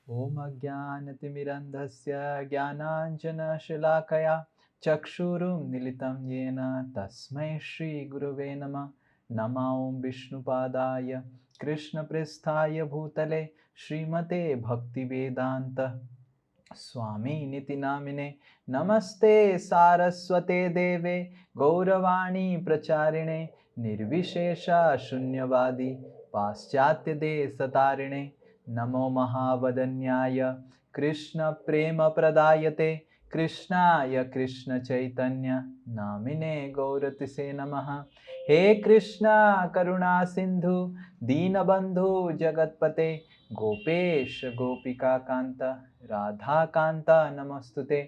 ॐ अज्ञानतिमिरन्धस्य ज्ञानाञ्जनशलाकया चक्षुरुन्मीलितं येन तस्मै श्रीगुरवे नमः। नमो ॐ विष्णुपादाय कृष्णप्रेष्ठाय भूतले श्रीमते भक्तिवेदान्त स्वामिनिति नामिने। नमस्ते सारस्वते देवे गौरवाणी प्रचारिणे निर्विशेष शून्यवादी पाश्चात्यदेशतारिणे। नमो महावदन्याय कृष्ण प्रेम प्रदायते कृष्णाय कृष्ण चैतन्य नामिने गौरतिसे नमः। हे कृष्णा करुणा सिंधु दीनबंधु जगतपते गोपेश गोपिका कांत राधा कांता नमस्तुते।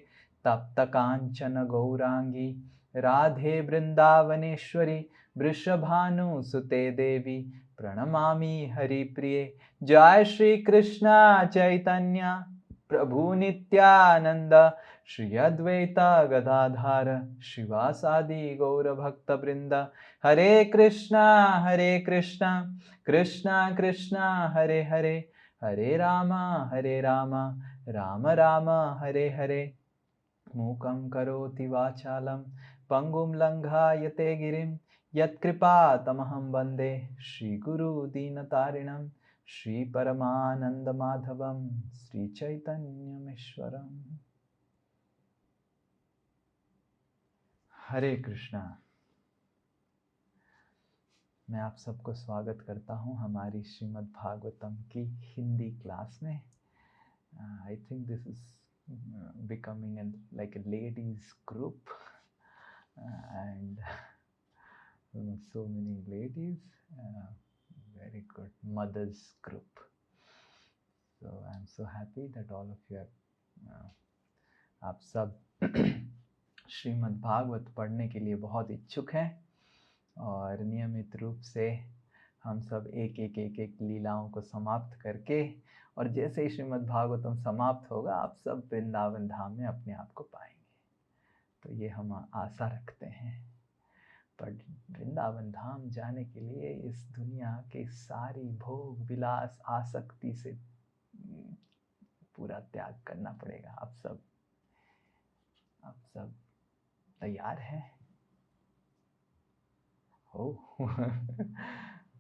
तप्त कांचन गौरांगी राधे वृंदावनेश्वरी वृषभानुसुते देवी प्रणमामि हरिप्रिये। जय श्री कृष्ण चैतन्य प्रभु नित्यानंद श्री अद्वैत गदाधर शिवासादि गौर भक्त वृंद। हरे कृष्णा कृष्णा कृष्णा हरे हरे हरे राम राम राम हरे हरे। मूकं करोति वाचालं पंगुं लंघायते गिरिं यत्कृपातमहं वन्दे श्रीगुरुदीनतारिणं श्रीपरमानन्दमाधवं श्रीचैतन्यमीश्वरम्। हरे कृष्णा। मैं आप सबको स्वागत करता हूँ हमारी श्रीमद् भागवतम की हिंदी क्लास में। I think this is becoming like a ladies group and so many ladies, very good mothers group. So I'm so happy that all of you are आप सब श्रीमद् भागवत पढ़ने के लिए बहुत इच्छुक हैं और नियमित रूप से हम सब एक एक लीलाओं को समाप्त करके और जैसे ही श्रीमद् भागवतम समाप्त होगा आप सब वृंदावन धाम में अपने आप को पाएंगे। तो ये हम आशा रखते हैं। पर वृंदावन धाम जाने के लिए इस दुनिया के सारी भोग विलास आसक्ति से पूरा त्याग करना पड़ेगा। आप सब तैयार हैं? हो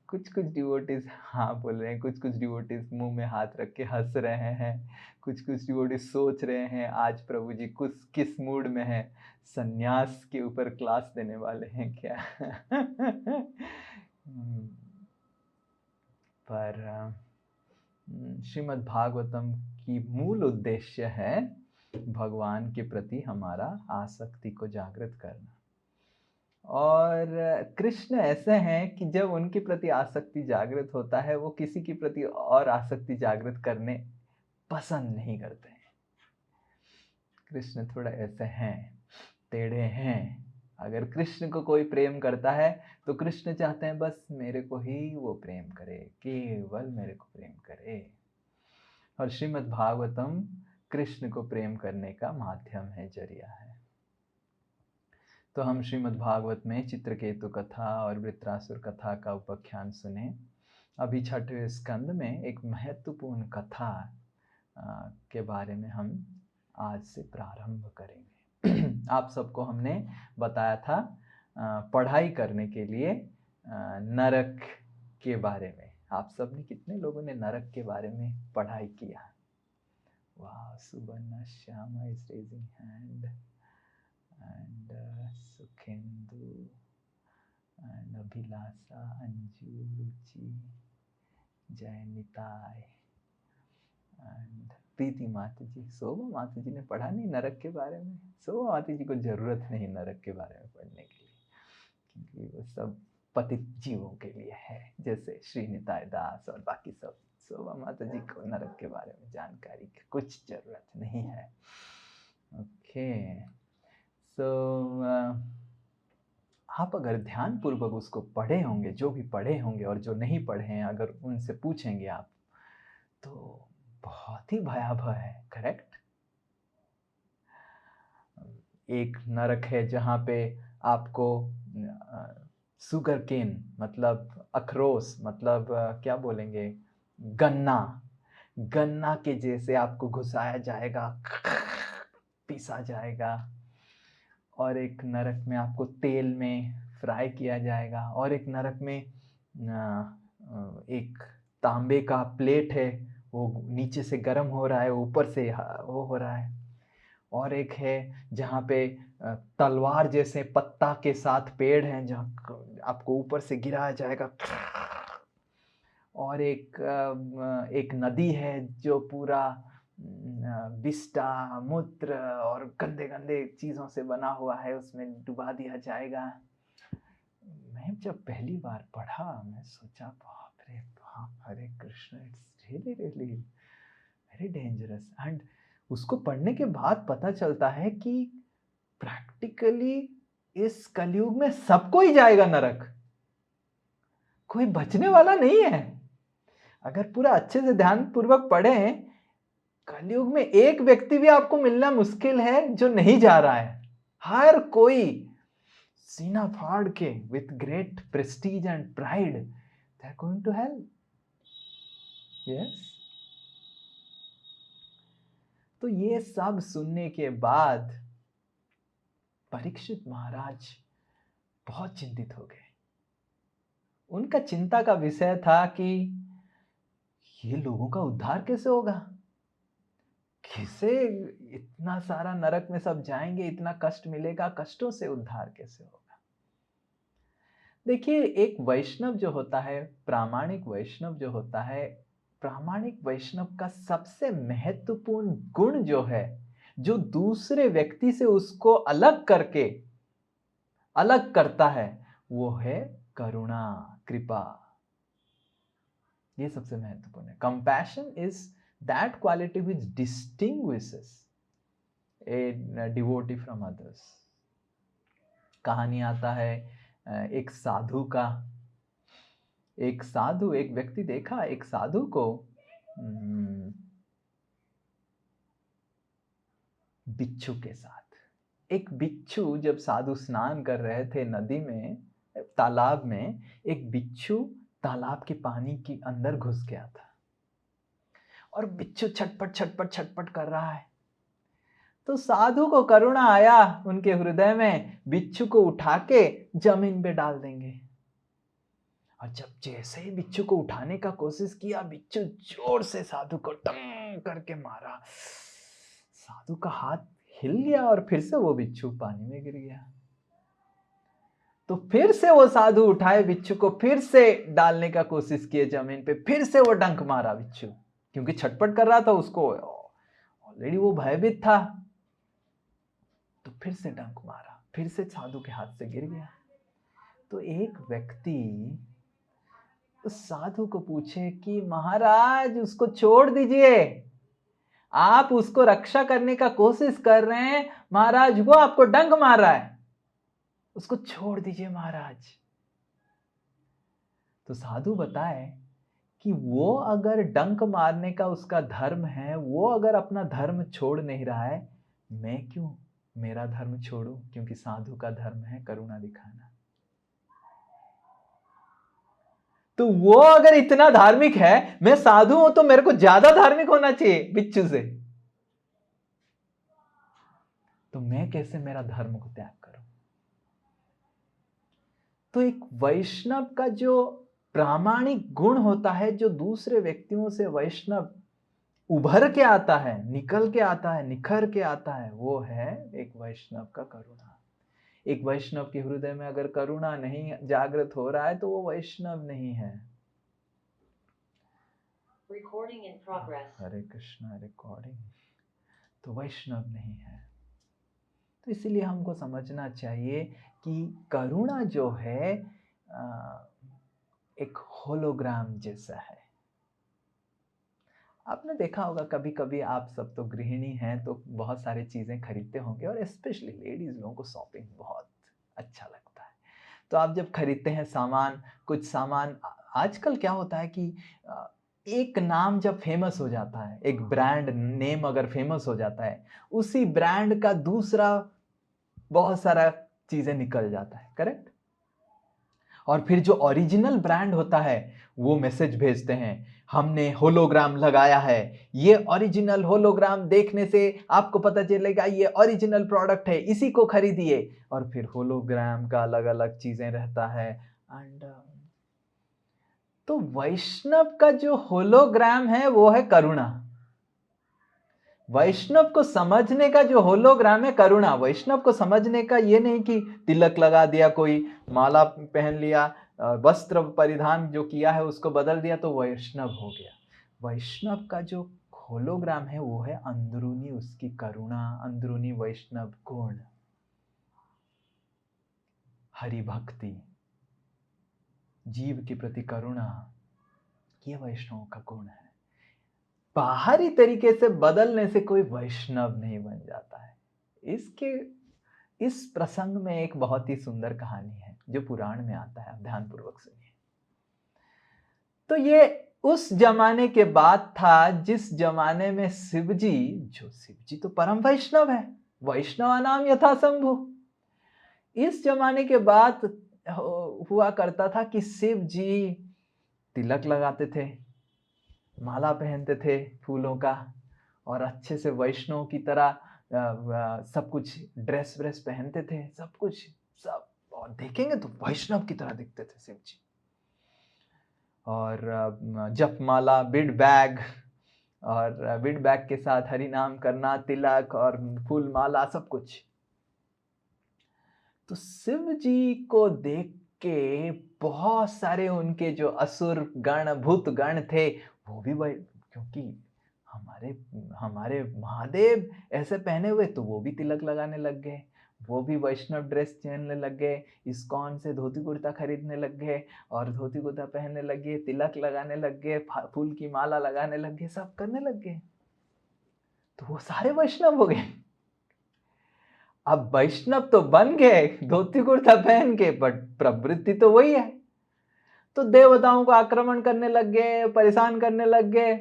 कुछ डिवोटीज हाँ बोल रहे हैं, कुछ डिवोटीज मुंह में हाथ रख के हंस रहे हैं, कुछ डिवोटीज सोच रहे हैं आज प्रभु जी किस मूड में है, सन्यास के ऊपर क्लास देने वाले हैं क्या? पर श्रीमद् भागवतम की मूल उद्देश्य है भगवान के प्रति हमारा आसक्ति को जागृत करना। और कृष्ण ऐसे हैं कि जब उनके प्रति आसक्ति जागृत होता है वो किसी के प्रति और आसक्ति जागृत करने पसंद नहीं करते हैं। कृष्ण थोड़ा ऐसे हैं, टेढ़े हैं। अगर कृष्ण को कोई प्रेम करता है तो कृष्ण चाहते हैं बस मेरे को ही वो प्रेम करे, केवल मेरे को प्रेम करे। और श्रीमद् भागवतम कृष्ण को प्रेम करने का माध्यम है, जरिया है। तो हम श्रीमद् भागवत में चित्रकेतु कथा और वृत्रासुर कथा का उपाख्यान सुने। अभी 6वें स्कंद में एक महत्वपूर्ण कथा के बारे में हम आज से प्रारंभ करेंगे। आप सबको हमने बताया था पढ़ाई करने के लिए नरक के बारे में। आप सब ने, कितने लोगों ने नरक के बारे में पढ़ाई किया? वाह, Subarna Shyama is raising hand and Sukhendu and Abhilasha, Anju, Ruchi, Jayanitai and Preeti माता जी। शोभा माता जी ने पढ़ा नहीं नरक के बारे में। शोभा माता जी को जरूरत नहीं नरक के बारे में पढ़ने के लिए, क्योंकि वो सब पतित जीवों के लिए है, जैसे श्री निताय दास और बाकी सब। शोभा माता जी को नरक के बारे में जानकारी की कुछ जरूरत नहीं है। ओके, आप अगर ध्यान पूर्वक उसको पढ़े होंगे, जो भी पढ़े होंगे और जो नहीं पढ़े हैं, अगर उनसे पूछेंगे आप तो बहुत ही भयावह है। करेक्ट? एक नरक है जहाँ पे आपको सुगर केन मतलब अखरोस मतलब क्या बोलेंगे, गन्ना गन्ना के जैसे आपको घुसाया जाएगा, पीसा जाएगा, और एक नरक में आपको तेल में फ्राई किया जाएगा, और एक नरक में एक तांबे का प्लेट है, वो नीचे से गर्म हो रहा है, ऊपर से वो हो रहा है, और एक है जहाँ पे तलवार जैसे पत्ता के साथ पेड़ हैं जहाँ आपको ऊपर से गिराया जाएगा, और एक नदी है जो पूरा विष्टा मूत्र और गंदे गंदे चीज़ों से बना हुआ है, उसमें डुबा दिया जाएगा। मैं जब पहली बार पढ़ा मैं सोचा बाप रे बाप, Hare Krishna, it's really really very dangerous. And उसको पढ़ने के बाद पता चलता है कि प्रैक्टिकली इस कलयुग में सबको ही जाएगा नरक, कोई बचने वाला नहीं है। अगर पूरा अच्छे से ध्यान पूर्वक पढ़ें, कलयुग में एक व्यक्ति भी आपको मिलना मुश्किल है जो नहीं जा रहा है। हर कोई सीना फाड़ के with great prestige and pride they are going to hell. Yes. तो ये सब सुनने के बाद परीक्षित महाराज बहुत चिंतित हो गए। उनका चिंता का विषय था कि ये लोगों का उद्धार कैसे होगा, कैसे इतना सारा नरक में सब जाएंगे, इतना कष्ट मिलेगा, कष्टों से उद्धार कैसे होगा। देखिए, एक वैष्णव जो होता है, प्रामाणिक वैष्णव जो होता है, प्रामाणिक वैष्णव का सबसे महत्वपूर्ण गुण जो है, जो दूसरे व्यक्ति से उसको अलग करके अलग करता है, वो है करुणा, कृपा। ये सबसे महत्वपूर्ण है। Compassion is that quality which distinguishes a devotee from others. कहानी आता है एक साधु का। एक साधु, एक व्यक्ति देखा एक साधु को बिच्छू के साथ। एक बिच्छू, जब साधु स्नान कर रहे थे नदी में, तालाब में, एक बिच्छू तालाब के पानी के अंदर घुस गया था और बिच्छू छटपट छटपट छटपट कर रहा है। तो साधु को करुणा आया उनके हृदय में, बिच्छू को उठा के जमीन पे डाल देंगे। और जब जैसे ही बिच्छू को उठाने का कोशिश किया, बिच्छू जोर से साधु को टंग करके मारा। साधु का हाथ हिल गया और फिर से वो बिच्छू पानी में गिर गया। तो फिर से वो साधु उठाए बिच्छू को, फिर से डालने का कोशिश किए जमीन पे, फिर से वो डंक मारा बिच्छू, क्योंकि छटपट कर रहा था, उसको ऑलरेडी वो भयभीत था। तो फिर से डंक मारा, फिर से साधु के हाथ से गिर गया। तो एक व्यक्ति उस साधु को पूछे कि महाराज उसको छोड़ दीजिए, आप उसको रक्षा करने का कोशिश कर रहे हैं, महाराज वो आपको डंक मार रहा है, उसको छोड़ दीजिए महाराज। तो साधु बताए कि वो अगर डंक मारने का उसका धर्म है, वो अगर अपना धर्म छोड़ नहीं रहा है, मैं क्यों मेरा धर्म छोड़ूं? क्योंकि साधु का धर्म है करुणा दिखाना। तो वो अगर इतना धार्मिक है, मैं साधु हूं तो मेरे को ज्यादा धार्मिक होना चाहिए बिच्छू से, तो मैं कैसे मेरा धर्म को त्याग करूं? तो एक वैष्णव का जो प्रामाणिक गुण होता है, जो दूसरे व्यक्तियों से वैष्णव उभर के आता है, निकल के आता है, निखर के आता है, वो है एक वैष्णव का करुणा। एक वैष्णव के हृदय में अगर करुणा नहीं जागृत हो रहा है तो वो वैष्णव नहीं है। Recording in progress. Hare Krishna, recording, तो वैष्णव नहीं है। तो इसलिए हमको समझना चाहिए कि करुणा जो है एक होलोग्राम जैसा है। आपने देखा होगा, कभी कभी आप सब तो गृहिणी हैं तो बहुत सारी चीज़ें खरीदते होंगे, और स्पेशली लेडीज़ लोगों को शॉपिंग बहुत अच्छा लगता है। तो आप जब खरीदते हैं सामान, कुछ सामान, आजकल क्या होता है कि एक नाम जब फेमस हो जाता है, एक ब्रांड नेम अगर फेमस हो जाता है, उसी ब्रांड का दूसरा बहुत सारा चीज़ें निकल जाता है, करेक्ट? और फिर जो ओरिजिनल ब्रांड होता है वो मैसेज भेजते हैं, हमने होलोग्राम लगाया है, ये ओरिजिनल होलोग्राम देखने से आपको पता चलेगा ये ओरिजिनल प्रोडक्ट है, इसी को खरीदिए। और फिर होलोग्राम का अलग अलग चीजें रहता है। एंड तो वैष्णव का जो होलोग्राम है वो है करुणा। वैष्णव को समझने का जो होलोग्राम है करुणा। वैष्णव को समझने का ये नहीं कि तिलक लगा दिया, कोई माला पहन लिया, वस्त्र परिधान जो किया है उसको बदल दिया तो वैष्णव हो गया। वैष्णव का जो होलोग्राम है वो है अंदरूनी उसकी करुणा, अंदरूनी वैष्णव गुण, हरि भक्ति, जीव के प्रति करुणा, ये वैष्णव का गुण है। बाहरी तरीके से बदलने से कोई वैष्णव नहीं बन जाता है। इस प्रसंग में एक बहुत ही सुंदर कहानी है जो पुराण में आता है, आप ध्यानपूर्वक सुनिए। तो ये उस जमाने के बाद था जिस जमाने में शिवजी तो परम वैष्णव है, वैष्णव नाम यथा शंभु। इस जमाने के बाद हुआ करता था कि शिव जी तिलक लगाते थे, माला पहनते थे फूलों का, और अच्छे से वैष्णव की तरह सब कुछ ड्रेस व्रेस पहनते थे, सब कुछ सब, और देखेंगे तो वैष्णव की तरह दिखते थे शिव जी। और जप माला, बीड बैग, और बीड बैग के साथ हरि नाम करना, तिलक और फूल माला, सब कुछ। तो शिव जी को देख के बहुत सारे उनके जो असुर गण, भूत गण थे, वो भी क्योंकि हमारे महादेव ऐसे पहने हुए, तो वो भी तिलक लगाने लग गए, वो भी वैष्णव ड्रेस पहनने लग गए, इस्कॉन से धोती कुर्ता खरीदने लग गए और धोती कुर्ता पहनने लग गए, तिलक लगाने लग गए, फूल की माला लगाने लग गए, सब करने लग गए। तो वो सारे वैष्णव हो गए। अब वैष्णव तो बन गए धोती कुर्ता पहन के, बट प्रवृत्ति तो वही है। तो देवताओं को आक्रमण करने लग गए, परेशान करने लग गए,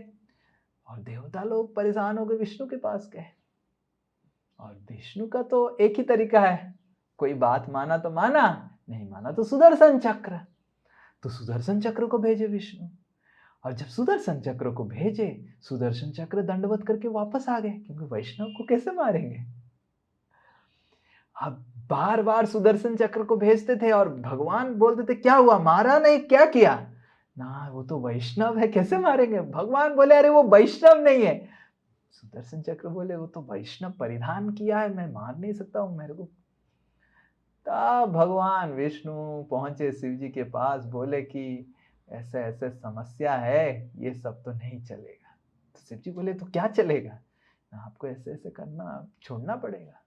और देवता लोग परेशान होकर विष्णु के पास गए। और विष्णु का तो एक ही तरीका है, कोई बात माना तो माना, नहीं माना तो सुदर्शन चक्र। तो सुदर्शन चक्र को भेजे विष्णु, और जब सुदर्शन चक्र को भेजे, सुदर्शन चक्र दंडवत करके वापस आ गए, क्योंकि वैष्णव को कैसे मारेंगे। अब बार बार सुदर्शन चक्र को भेजते थे और भगवान बोलते थे क्या हुआ, मारा नहीं, क्या किया ना, वो तो वैष्णव है, कैसे मारेंगे। भगवान बोले अरे वो वैष्णव नहीं है। सुदर्शन चक्र बोले वो तो वैष्णव परिधान किया है, मैं मार नहीं सकता हूं, मेरे को। तब भगवान विष्णु पहुंचे शिव जी के पास, बोले कि ऐसे ऐसे समस्या है, ये सब तो नहीं चलेगा। तो शिव जी बोले तो क्या चलेगा, आपको ऐसे ऐसे करना छोड़ना पड़ेगा।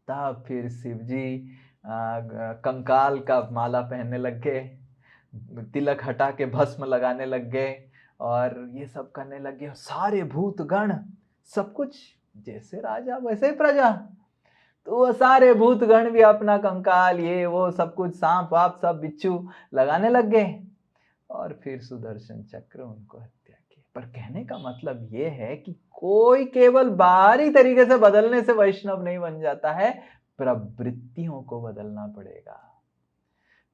तब फिर शिव जी कंकाल का माला पहनने लग गए, तिलक हटा के भस्म लगाने लग गए, और ये सब करने लग गए। सारे भूत गण, सब कुछ जैसे राजा वैसे प्रजा, तो वो सारे भूत गण भी अपना कंकाल, ये वो सब कुछ, सांप वाप सब बिच्छू लगाने लग गए, और फिर सुदर्शन चक्र उनको हत्या की। पर कहने का मतलब ये है कि कोई केवल बाहरी तरीके से बदलने से वैष्णव नहीं बन जाता है, प्रवृत्तियों को बदलना पड़ेगा।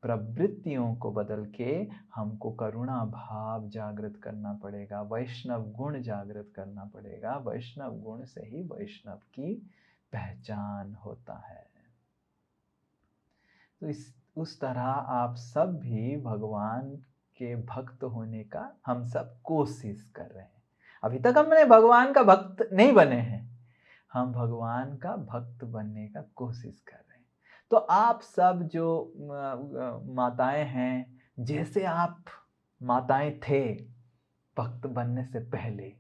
प्रवृत्तियों को बदल के हमको करुणा भाव जागृत करना पड़ेगा, वैष्णव गुण जागृत करना पड़ेगा। वैष्णव गुण से ही वैष्णव की पहचान होता है। तो उस तरह आप सब भी भगवान के भक्त होने का हम सब कोशिश कर रहे हैं। अभी तक हमने भगवान का भक्त नहीं बने हैं, हम भगवान का भक्त बनने का कोशिश कर रहे हैं। तो आप सब जो माताएं हैं, जैसे आप माताएं थे भक्त बनने से पहले,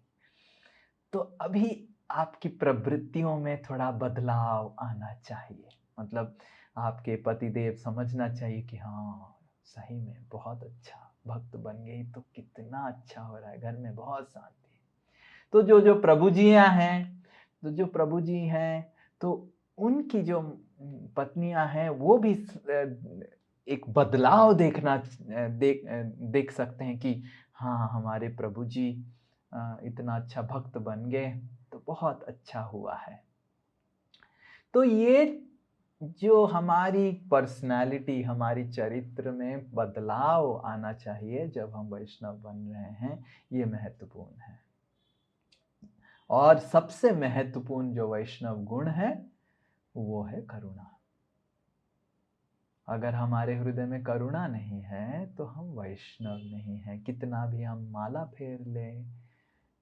तो अभी आपकी प्रवृत्तियों में थोड़ा बदलाव आना चाहिए। मतलब आपके पतिदेव समझना चाहिए कि हाँ सही में बहुत अच्छा भक्त बन गई, तो कितना अच्छा हो रहा है, घर में बहुत शांति है। तो जो प्रभु जियां हैं, जो प्रभु जी हैं, तो उनकी जो पत्नियां हैं वो भी एक बदलाव देख सकते हैं कि हाँ हमारे प्रभु जी इतना अच्छा भक्त बन गए, तो बहुत अच्छा हुआ है। तो ये जो हमारी पर्सनालिटी, हमारी चरित्र में बदलाव आना चाहिए जब हम वैष्णव बन रहे हैं, ये महत्वपूर्ण है। और सबसे महत्वपूर्ण जो वैष्णव गुण है वो है करुणा। अगर हमारे हृदय में करुणा नहीं है तो हम वैष्णव नहीं हैं। कितना भी हम माला फेर लें,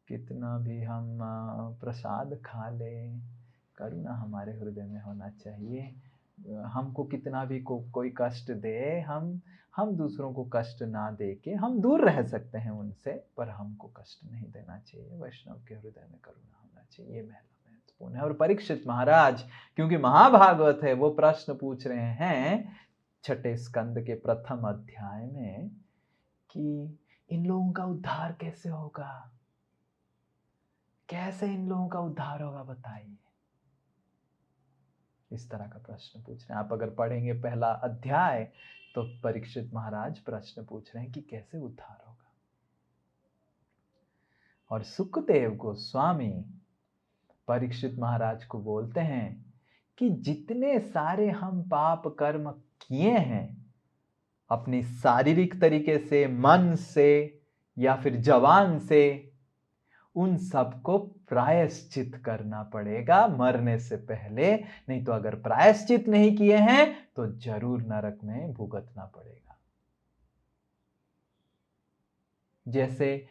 कितना भी हम प्रसाद खा लें, करुणा हमारे हृदय में होना चाहिए। हमको कितना भी कोई कष्ट दे, हम दूसरों को कष्ट ना दे के हम दूर रह सकते हैं उनसे, पर हमको कष्ट नहीं देना चाहिए। वैष्णव के हृदय में करुणा होना चाहिए, ये महत्वपूर्ण है। और परीक्षित महाराज क्योंकि महाभागवत है, वो प्रश्न पूछ रहे हैं 6ठे स्कंद के प्रथम अध्याय में कि इन लोगों का उद्धार कैसे होगा, कैसे इन लोगों का उद्धार होगा बताइए। इस तरह का प्रश्न पूछ रहे हैं। आप अगर पढ़ेंगे पहला अध्याय तो परीक्षित महाराज प्रश्न पूछ रहे हैं कि कैसे उद्धार होगा। और सुखदेव गोस्वामी परीक्षित महाराज को बोलते हैं कि जितने सारे हम पाप कर्म किए हैं, अपनी शारीरिक तरीके से, मन से या फिर जबान से, उन सबको प्रायश्चित करना पड़ेगा मरने से पहले। नहीं तो अगर प्रायश्चित नहीं किए हैं तो जरूर नरक में भुगतना पड़ेगा। जैसे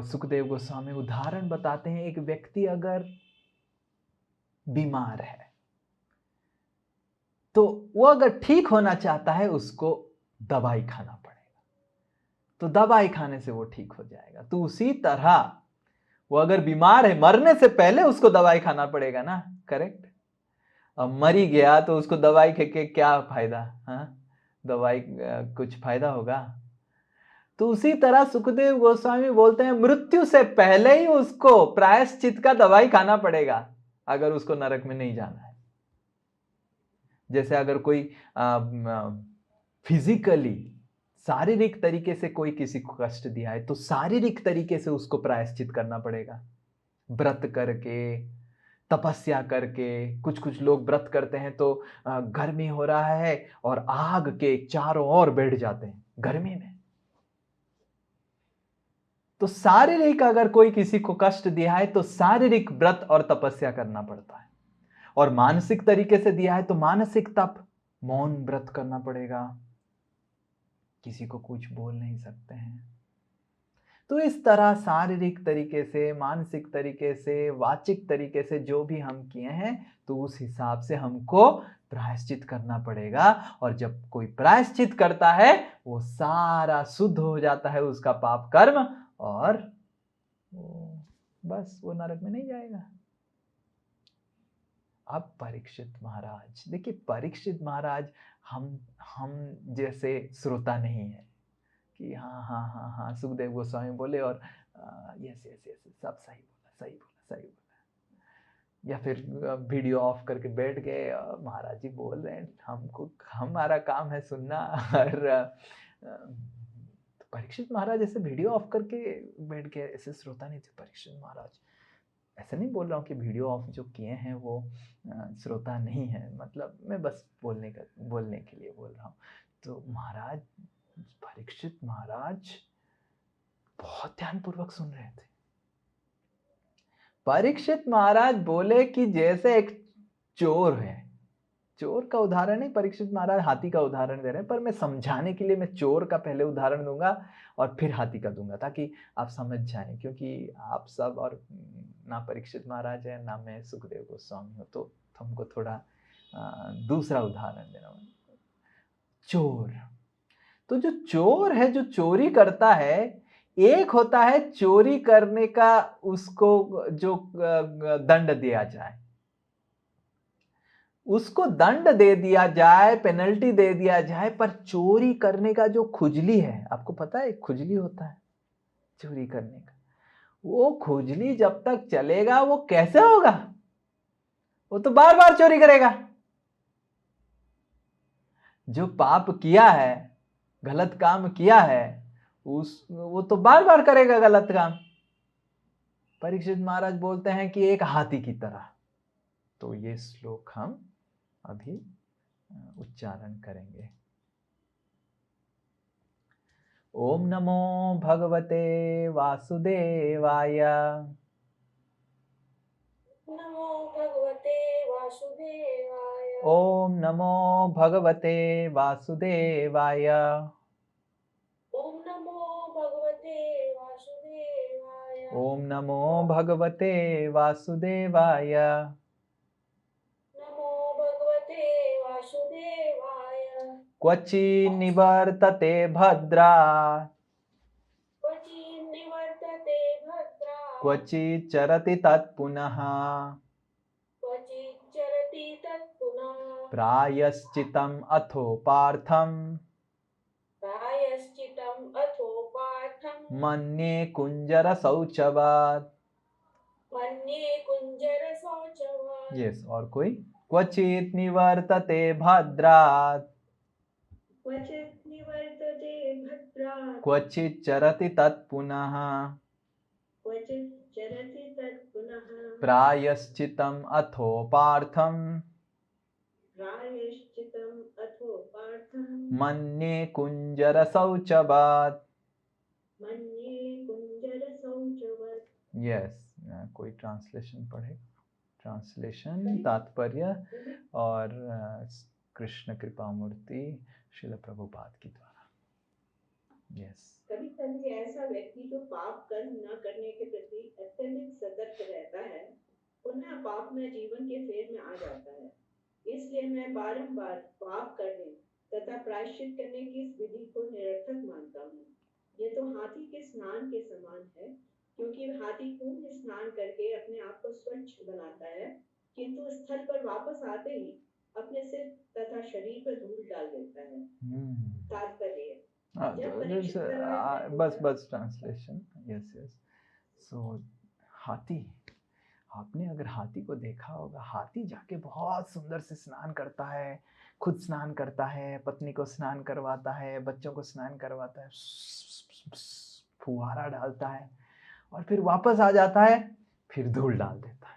सुखदेव गोस्वामी उदाहरण बताते हैं, एक व्यक्ति अगर बीमार है तो वो अगर ठीक होना चाहता है उसको दवाई खाना पड़ेगा, तो दवाई खाने से वो ठीक हो जाएगा। तो उसी तरह वो अगर बीमार है, मरने से पहले उसको दवाई खाना पड़ेगा ना, करेक्ट। अब मर ही गया तो उसको दवाई खा के क्या फायदा, हाँ, दवाई कुछ फायदा होगा। तो उसी तरह सुखदेव गोस्वामी बोलते हैं मृत्यु से पहले ही उसको प्रायश्चित का दवाई खाना पड़ेगा अगर उसको नरक में नहीं जाना है। जैसे अगर कोई फिजिकली, शारीरिक तरीके से कोई किसी को कष्ट दिया है तो शारीरिक तरीके से उसको प्रायश्चित करना पड़ेगा, व्रत करके, तपस्या करके। कुछ कुछ लोग व्रत करते हैं तो गर्मी हो रहा है और आग के चारों ओर बैठ जाते हैं गर्मी में। तो शारीरिक अगर कोई किसी को कष्ट दिया है तो शारीरिक व्रत और तपस्या करना पड़ता है। और मानसिक तरीके से दिया है तो मानसिक तप, मौन व्रत करना पड़ेगा, किसी को कुछ बोल नहीं सकते हैं। तो इस तरह शारीरिक तरीके से, मानसिक तरीके से, वाचिक तरीके से जो भी हम किए हैं तो उस हिसाब से हमको प्रायश्चित करना पड़ेगा। और जब कोई प्रायश्चित करता है वो सारा शुद्ध हो जाता है उसका पाप कर्म, और बस वो नरक में नहीं जाएगा। अब परीक्षित महाराज देखिए, परीक्षित महाराज हम जैसे श्रोता नहीं है कि हाँ हाँ हाँ हाँ सुखदेव गोस्वामी बोले और यस यस यस सब सही बोला सही बोला सही बोला, या फिर वीडियो ऑफ करके बैठ गए, महाराज जी बोल रहे हैं, हमको हमारा काम है सुनना। और तो परीक्षित महाराज ऐसे वीडियो ऑफ करके बैठ गए, ऐसे श्रोता नहीं थे परीक्षित महाराज। ऐसा नहीं बोल रहा हूँ कि वीडियो ऑफ जो किए हैं वो श्रोता नहीं है, मतलब मैं बस बोलने के लिए बोल रहा हूँ। तो महाराज, परीक्षित महाराज बहुत ध्यानपूर्वक सुन रहे थे। परीक्षित महाराज बोले कि जैसे एक चोर है, चोर का उदाहरण नहीं, परीक्षित महाराज हाथी का उदाहरण दे रहे हैं, पर मैं समझाने के लिए मैं चोर का पहले उदाहरण दूंगा और फिर हाथी का दूंगा ताकि आप समझ जाएं, क्योंकि आप सब और ना परीक्षित महाराज है ना मैं सुखदेव गोस्वामी हूँ, तो हमको थोड़ा दूसरा उदाहरण देना। चोर, तो जो चोर है, जो चोरी करता है, एक होता है चोरी करने का उसको जो दंड दिया जाए, उसको दंड दे दिया जाए, पेनल्टी दे दिया जाए, पर चोरी करने का जो खुजली है, आपको पता है खुजली होता है चोरी करने का, वो खुजली जब तक चलेगा वो कैसे होगा, वो तो बार बार चोरी करेगा। जो पाप किया है, गलत काम किया है, वो तो बार बार करेगा गलत काम। परीक्षित महाराज बोलते हैं कि एक हाथी की तरह। तो ये श्लोक हम अभी उच्चारण करेंगे। ओम नमो भगवते वासुदेवाय। नमो भगवते वासुदेवाय। ओम नमो भगवते वासुदेवाय। ओम नमो भगवते वासुदेवाय। ओम नमो भगवते वासुदेवाय। नमो भगवते वासुदेवाय। क्वचि निवर्तते भद्रा। क्वचि निवर्तते भद्रा। क्वचि चरति तत्पुनः। क्वचि चरति तत्पुनः। प्रायश्चितम् अथो पार्थम्। प्रायश्चितम् अथो पार्थम्। मन्ये कुञ्जरशौचवत्। मन्ये कुञ्जरशौचवत्। यस, और कोई? क्वचित् निवर्तते भद्रात्। क्वचित् निवर्तते भद्रात्। क्वचित् चरति तत्पुनः। क्वचित् चरति तत्पुनः। प्रायश्चितम् अथो पार्थम्। प्रायश्चितम् अथो पार्थम्। मन्ये कुञ्जरशौचवत्। मन्ये कुञ्जरशौचवत्। यस, कोई ट्रांसलेशन पढ़े? ट्रांसलेशन, तात्पर्य और कृष्ण कृपा मूर्ति श्रील प्रभुपाद की द्वारा। यस। कभी कभी ऐसा व्यक्ति जो पाप कर्म न करने के प्रति अत्यधिक सतर्क रहता है, पुनः पाप में जीवन के फेर में आ जाता है। इसलिए मैं बारंबार पाप करने तथा प्रायश्चित करने की इस विधि को निरर्थक मानता हूँ। ये तो हाथी के स्नान के समान है, क्योंकि हाथी कुंभ स्नान करके अपने आप को स्वच्छ बनाता है, किंतु स्थल पर वापस आते ही अपने सिर तथा शरीर पर धूल डाल देता है। तात्पर्य, बस ट्रांसलेशन। Yes yes. सो हाथी, आपने अगर हाथी को देखा होगा, हाथी जाके बहुत सुंदर से स्नान करता है, खुद स्नान करता है, पत्नी को स्नान करवाता है, बच्चों को स्नान करवाता है, फुहारा डालता है और फिर वापस आ जाता है, फिर धूल डाल देता है।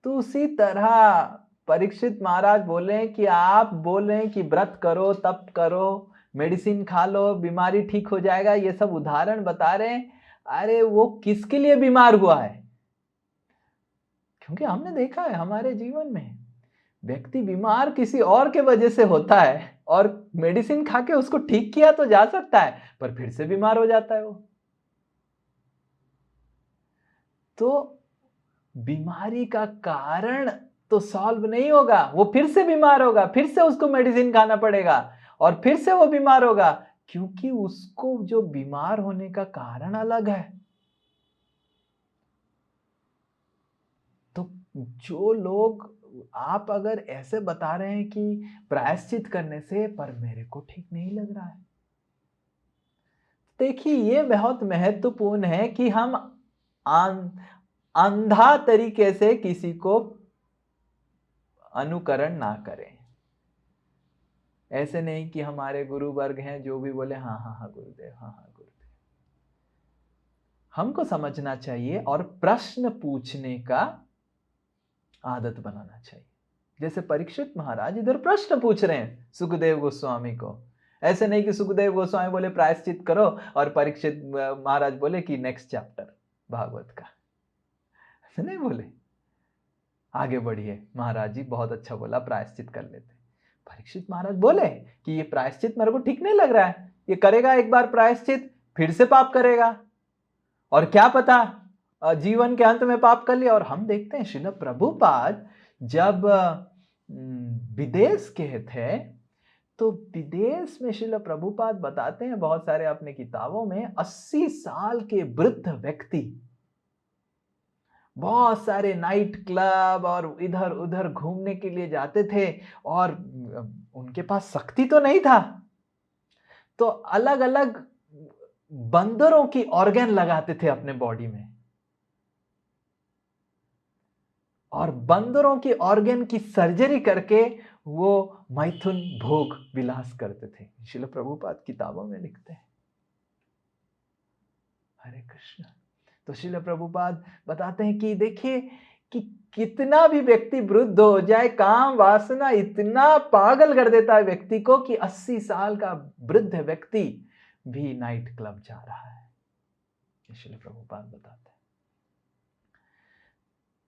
तो उसी तरह परीक्षित महाराज बोले कि आप बोल रहे हैं कि व्रत करो, तप करो, मेडिसिन खा लो, बीमारी ठीक हो जाएगा, ये सब उदाहरण बता रहे हैं। अरे वो किसके लिए बीमार हुआ है? क्योंकि हमने देखा है हमारे जीवन में व्यक्ति बीमार किसी और के वजह से होता है और मेडिसिन खा के उसको ठीक किया तो जा सकता है, पर फिर से बीमार हो जाता है वो। तो बीमारी का कारण तो सॉल्व नहीं होगा, वो फिर से बीमार होगा, फिर से उसको मेडिसिन खाना पड़ेगा और फिर से वो बीमार होगा, क्योंकि उसको जो बीमार होने का कारण अलग है। तो जो लोग, आप अगर ऐसे बता रहे हैं कि प्रायश्चित करने से, पर मेरे को ठीक नहीं लग रहा है, देखिए ये बहुत महत्वपूर्ण है कि हम अंधा तरीके से किसी को अनुकरण ना करें। ऐसे नहीं कि हमारे गुरु वर्ग हैं, जो भी बोले हाँ हाँ हाँ गुरुदेव, हाँ हाँ गुरुदेव। हमको समझना चाहिए और प्रश्न पूछने का आदत बनाना चाहिए। जैसे परीक्षित महाराज इधर प्रश्न पूछ रहे हैं सुखदेव गोस्वामी को। ऐसे नहीं कि सुखदेव गोस्वामी बोले प्रायश्चित करो और परीक्षित महाराज बोले कि नेक्स्ट चैप्टर भागवत का। ऐसे नहीं बोले, आगे बढ़िए महाराज जी, बहुत अच्छा बोला, प्रायश्चित कर लेते। परीक्षित महाराज बोले कि ये प्रायश्चित मेरे को ठीक नहीं लग रहा है, ये करेगा एक बार प्रायश्चित फिर से पाप करेगा, और क्या पता जीवन के अंत में पाप कर लिया। और हम देखते हैं श्रील प्रभुपाद जब विदेश के थे, तो विदेश में श्रील प्रभुपाद बताते हैं बहुत सारे अपने किताबों में, 80 साल के वृद्ध व्यक्ति बहुत सारे नाइट क्लब और इधर उधर घूमने के लिए जाते थे, और उनके पास शक्ति तो नहीं था, तो अलग अलग बंदरों की ऑर्गन लगाते थे अपने बॉडी में, और बंदरों की ऑर्गन की सर्जरी करके वो मैथुन भोग विलास करते थे। श्रील प्रभुपाद किताबों में लिखते हैं। हरे कृष्ण। तो श्रील प्रभुपाद बताते हैं कि देखिए कि कितना भी व्यक्ति वृद्ध हो जाए, काम वासना इतना पागल कर देता है व्यक्ति को कि 80 साल का वृद्ध व्यक्ति भी नाइट क्लब जा रहा है। इसलिए प्रभुपाद बताते हैं।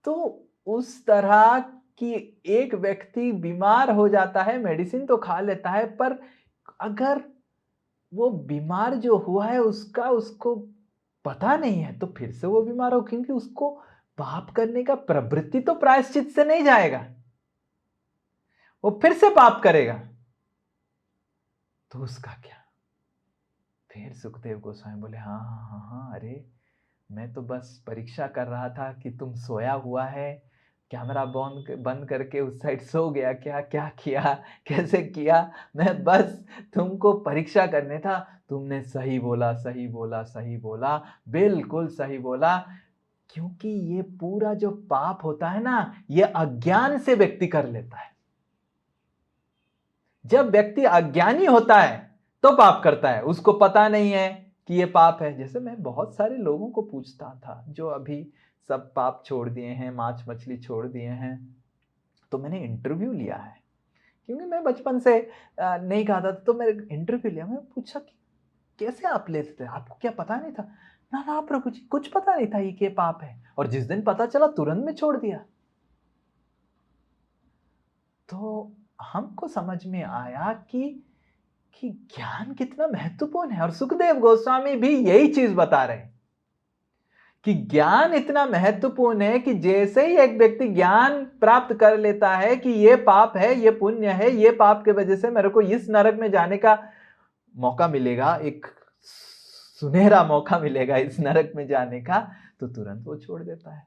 तो उस तरह कि एक व्यक्ति बीमार हो जाता है, मेडिसिन तो खा लेता है, पर अगर वो बीमार जो हुआ है उसको पता नहीं है, तो फिर से वो बीमार हो, क्योंकि उसको पाप करने का प्रवृत्ति तो प्रायश्चित से नहीं जाएगा, वो फिर से पाप करेगा, तो उसका क्या? फिर सुखदेव गोस्वामी बोले, हाँ हाँ हाँ हाँ, अरे मैं तो बस परीक्षा कर रहा था कि तुम सोया हुआ है, कैमरा बंद करके उस साइड सो गया क्या, क्या किया, कैसे किया, मैं बस तुमको परीक्षा करने था। तुमने सही बोला, सही बोला, सही बोला, बिल्कुल सही बोला। क्योंकि ये पूरा जो पाप होता है ना, ये अज्ञान से व्यक्ति कर लेता है। जब व्यक्ति अज्ञानी होता है तो पाप करता है, उसको पता नहीं है कि ये पाप है। जैसे मैं बहुत सारे लोगों को पूछता था जो अभी सब पाप छोड़ दिए हैं, मांस मछली छोड़ दिए हैं, तो मैंने इंटरव्यू लिया है, क्योंकि मैं बचपन से नहीं खाता था, तो मैंने इंटरव्यू लिया। मैं पूछा कि कैसे आप लेते थे, आपको क्या पता नहीं था? ना ना प्रभु जी, कुछ पता नहीं था ये कि पाप है, और जिस दिन पता चला तुरंत में छोड़ दिया। तो हमको समझ में आया कि ज्ञान कितना महत्वपूर्ण है, और सुखदेव गोस्वामी भी यही चीज बता रहे हैं कि ज्ञान इतना महत्वपूर्ण है कि जैसे ही एक व्यक्ति ज्ञान प्राप्त कर लेता है कि ये पाप है, ये पुण्य है, ये पाप के वजह से मेरे को इस नरक में जाने का मौका मिलेगा, एक सुनहरा मौका मिलेगा इस नरक में जाने का, तो तुरंत वो छोड़ देता है।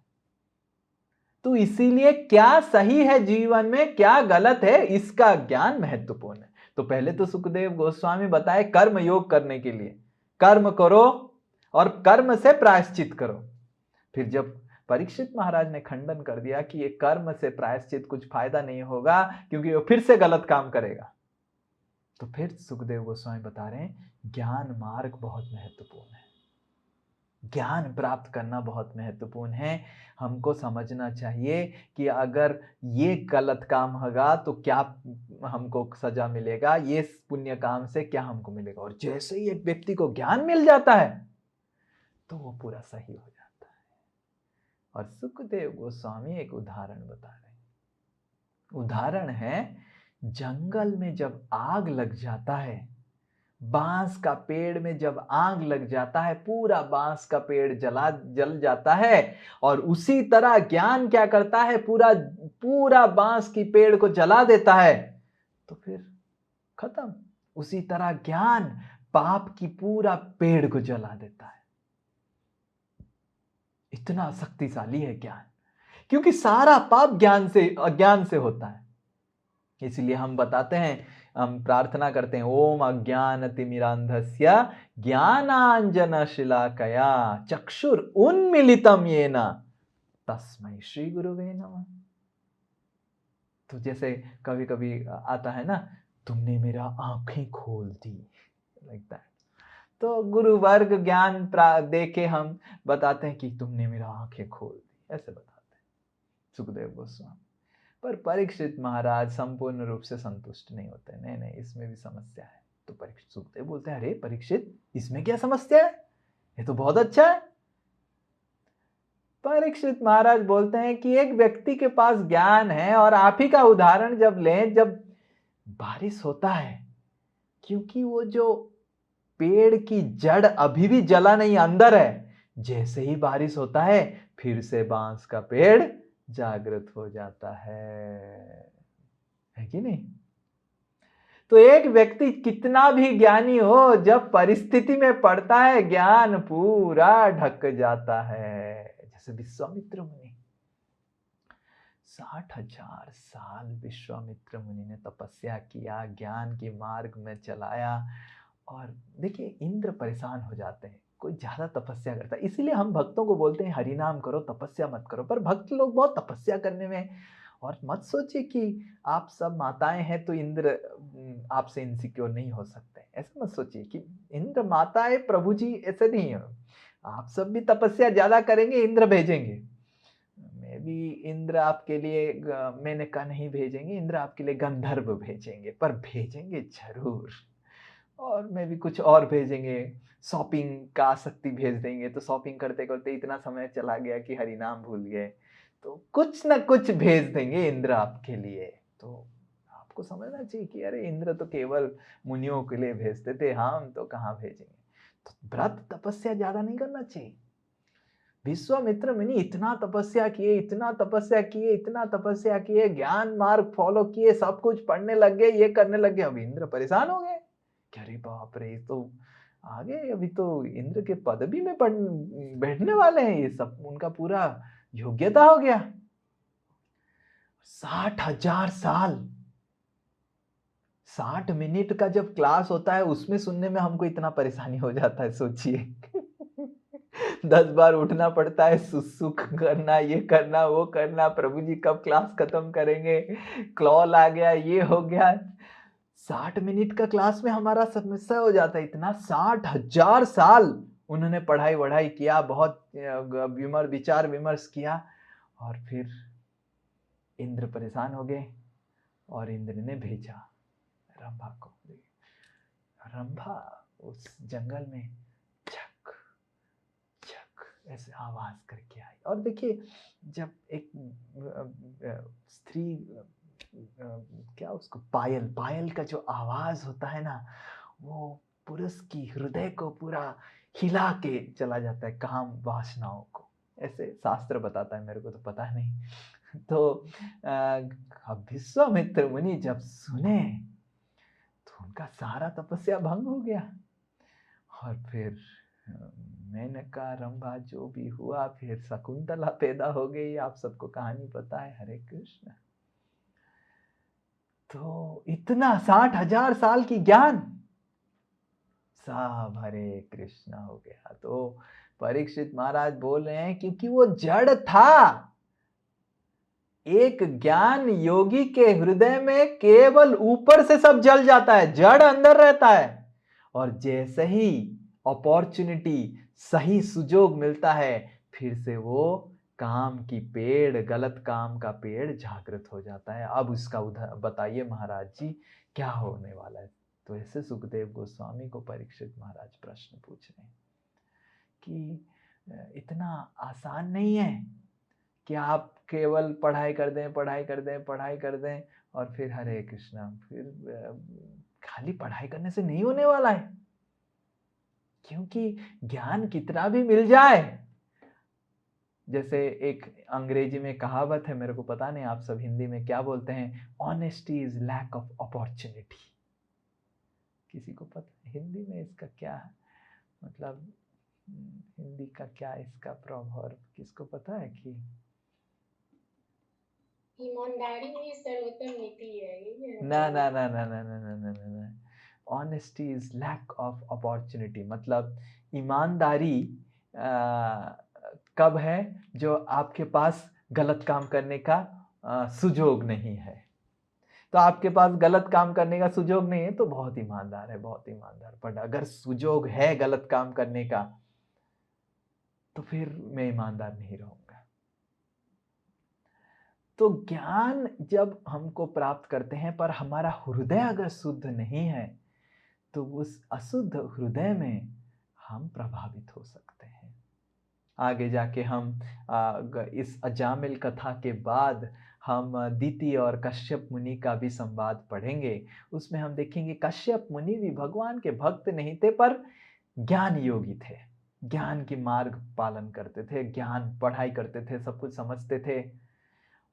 तो इसीलिए क्या सही है जीवन में, क्या गलत है, इसका ज्ञान महत्वपूर्ण है। तो पहले तो सुखदेव गोस्वामी बताए कर्म योग करने के लिए, कर्म करो और कर्म से प्रायश्चित करो। फिर जब परीक्षित महाराज ने खंडन कर दिया कि ये कर्म से प्रायश्चित कुछ फायदा नहीं होगा, क्योंकि वो फिर से गलत काम करेगा, तो फिर सुखदेव गोस्वामी बता रहे हैं ज्ञान मार्ग बहुत महत्वपूर्ण है, ज्ञान प्राप्त करना बहुत महत्वपूर्ण है। हमको समझना चाहिए कि अगर ये गलत काम होगा तो क्या हमको सजा मिलेगा, ये पुण्य काम से क्या हमको मिलेगा। और जैसे ही एक व्यक्ति को ज्ञान मिल जाता है तो वो पूरा सही हो जाता है। और सुखदेव गोस्वामी एक उदाहरण बता रहे हैं। उदाहरण है, जंगल में जब आग लग जाता है, बांस का पेड़ में जब आग लग जाता है, पूरा बांस का पेड़ जल जाता है, और उसी तरह ज्ञान क्या करता है, पूरा बांस की पेड़ को जला देता है, तो फिर खत्म। उसी तरह ज्ञान पाप की पूरा पेड़ को जला देता है। इतना शक्तिशाली है ज्ञान, क्योंकि सारा पाप अज्ञान से होता है। इसलिए हम बताते हैं, हम प्रार्थना करते हैं, ओम अज्ञानतिमिरान्धस्य ज्ञानांजनशलाकया चक्षुर उन्मीलितम येन तस्मै श्री गुरुवे नमः। तो जैसे कभी कभी आता है ना, तुमने मेरा आंखें खोल दी, लाइक दैट। तो गुरु वर्ग ज्ञान दे के हम बताते हैं कि तुमने मेरा आंखें खोल दी, ऐसे बताते हैं सुखदेव गोस्वामी। पर परीक्षित महाराज संपूर्ण रूप से संतुष्ट नहीं होते। नहीं नहीं, इसमें भी समस्या है। तो परीक्षित सुखदेव बोलते हैं, अरे परीक्षित, इसमें क्या समस्या है, ये तो बहुत अच्छा है। परीक्षित महाराज बोलते हैं कि एक व्यक्ति के पास ज्ञान है, और आप ही का उदाहरण जब लें, जब बारिश होता है, क्योंकि वो जो पेड़ की जड़ अभी भी जला नहीं, अंदर है, जैसे ही बारिश होता है फिर से बांस का पेड़ जागृत हो जाता है कि नहीं? तो एक व्यक्ति कितना भी ज्ञानी हो, जब परिस्थिति में पड़ता है, ज्ञान पूरा ढक जाता है। जैसे विश्वामित्र मुनि, 60,000 साल विश्वामित्र मुनि ने तपस्या किया, ज्ञान के मार्ग में चलाया, और देखिए इंद्र परेशान हो जाते हैं, कोई ज्यादा तपस्या करता है। इसीलिए हम भक्तों को बोलते हैं हरिनाम करो, तपस्या मत करो। पर भक्त लोग बहुत तपस्या करने में, और मत सोचिए कि आप सब माताएं हैं तो इंद्र आपसे इनसिक्योर नहीं हो सकते, ऐसा मत सोचिए कि इंद्र माताएं प्रभु जी, ऐसे नहीं है। आप सब भी तपस्या ज्यादा करेंगे, इंद्र भेजेंगे। मे भी इंद्र आपके लिए मेनका नहीं भेजेंगे, इंद्र आपके लिए गंधर्व भेजेंगे, पर भेजेंगे ज़रूर। और मे भी कुछ और भेजेंगे, शॉपिंग का आसक्ति भेज देंगे, तो शॉपिंग करते-करते इतना समय चला गया कि हरिनाम भूल गए। तो कुछ न कुछ भेज देंगे इंद्र आपके लिए। तो आपको समझना चाहिए कि अरे इंद्र तो केवल मुनियों के लिए भेजते थे, हम तो कहाँ भेजेंगे। तो व्रत तपस्या ज़्यादा नहीं करना चाहिए। विश्वामित्र मुनि इतना तपस्या किए, इतना तपस्या किए, इतना तपस्या किए, ज्ञान मार्ग फॉलो किए, सब कुछ पढ़ने लग गए, ये करने लग गए। अब इंद्र परेशान हो गए कि अरे बाप रे! तो आगे अभी तो इंद्र के पदवी में बैठने वाले हैं, ये सब उनका पूरा योग्यता हो गया। 60,000 साल 60 मिनट का जब क्लास होता है उसमें सुनने में हमको इतना परेशानी हो जाता है, सोचिए। 10 बार उठना पड़ता है, सुख करना, ये करना, वो करना, प्रभु जी कब क्लास खत्म करेंगे, कॉल आ गया, ये हो गया। 60 मिनट का क्लास में हमारा समस्या हो जाता है इतना। 60,000 साल उन्होंने पढ़ाई वढ़ाई किया, बहुत विचार विमर्श किया, और फिर इंद्र परेशान हो गए और इंद्र ने भेजा रंभा को। रंभा उस जंगल में छक छक ऐसे आवाज करके आई। और देखिए, जब एक स्त्री क्या उसको पायल का जो आवाज होता है ना, वो पुरुष की हृदय को पूरा हिला के चला जाता है, काम वासनाओं को। ऐसे शास्त्र बताता है, मेरे को तो पता नहीं। तो विश्वामित्र मुनि जब सुने तो उनका सारा तपस्या भंग हो गया। और फिर मेनका रंभा जो भी हुआ, फिर शकुंतला पैदा हो गई। आप सबको कहानी पता है। हरे कृष्ण। तो इतना 60,000 साल की ज्ञान सब हरे कृष्ण हो गया। तो परीक्षित महाराज बोल रहे हैं क्योंकि वो जड़ था। एक ज्ञान योगी के हृदय में केवल ऊपर से सब जल जाता है, जड़ अंदर रहता है। और जैसे ही अपॉर्चुनिटी, सही सुजोग मिलता है, फिर से वो काम की पेड़, गलत काम का पेड़ जागृत हो जाता है। अब उसका बताइए महाराज जी, क्या होने वाला है। तो ऐसे सुखदेव गोस्वामी को परीक्षित महाराज प्रश्न पूछ रहे हैं कि इतना आसान नहीं है कि आप केवल पढ़ाई कर दें और फिर हरे कृष्णा। फिर खाली पढ़ाई करने से नहीं होने वाला है, क्योंकि ज्ञान कितना भी मिल जाए, जैसे एक अंग्रेजी में कहावत है, मेरे को पता नहीं आप सब हिंदी में क्या बोलते हैं, honesty is lack of opportunity. किसी को पता है हिंदी में इसका क्या है मतलब, हिंदी का क्या इसका प्रभाव किसको पता है? कि ईमानदारी ही सर्वोत्तम नीति है। ना ना ना ना ना ना ना ना ना honesty is lack of opportunity. मतलब ईमानदारी कब है? जो आपके पास गलत काम करने का सुजोग नहीं है। तो आपके पास गलत काम करने का सुजोग नहीं है तो बहुत ईमानदार है, बहुत ईमानदार। पर अगर सुजोग है गलत काम करने का, तो फिर मैं ईमानदार नहीं रहूंगा। तो ज्ञान जब हमको प्राप्त करते हैं, पर हमारा हृदय अगर शुद्ध नहीं है, तो उस अशुद्ध हृदय में हम प्रभावित हो सकते हैं। आगे जाके हम इस अजामिल कथा के बाद हम दिति और कश्यप मुनि का भी संवाद पढ़ेंगे। उसमें हम देखेंगे कश्यप मुनि भी भगवान के भक्त नहीं थे, पर ज्ञान योगी थे, ज्ञान की मार्ग पालन करते थे, ज्ञान पढ़ाई करते थे, सब कुछ समझते थे।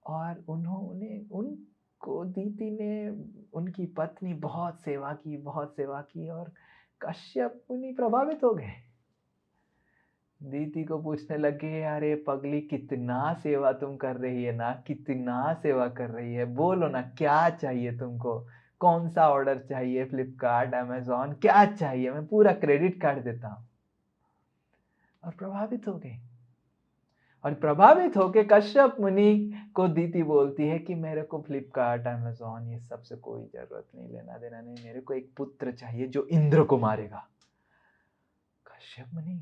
और उनको दीति ने, उनकी पत्नी बहुत सेवा की और कश्यप मुनि प्रभावित हो गए। दीति को पूछने लगे, अरे पगली कितना सेवा तुम कर रही है ना, कितना सेवा कर रही है, बोलो ना क्या चाहिए तुमको, कौन सा ऑर्डर चाहिए, फ्लिपकार्ट, अमेजॉन, क्या चाहिए, मैं पूरा क्रेडिट कार्ड देता हूँ। और प्रभावित हो गए। और प्रभावित होकर कश्यप मुनि को दीति बोलती है कि मेरे को फ्लिपकार्ट, अमेजॉन ये सब से कोई जरूरत नहीं, लेना देना नहीं, मेरे को एक पुत्र चाहिए जो इंद्र को मारेगा। कश्यप मुनि,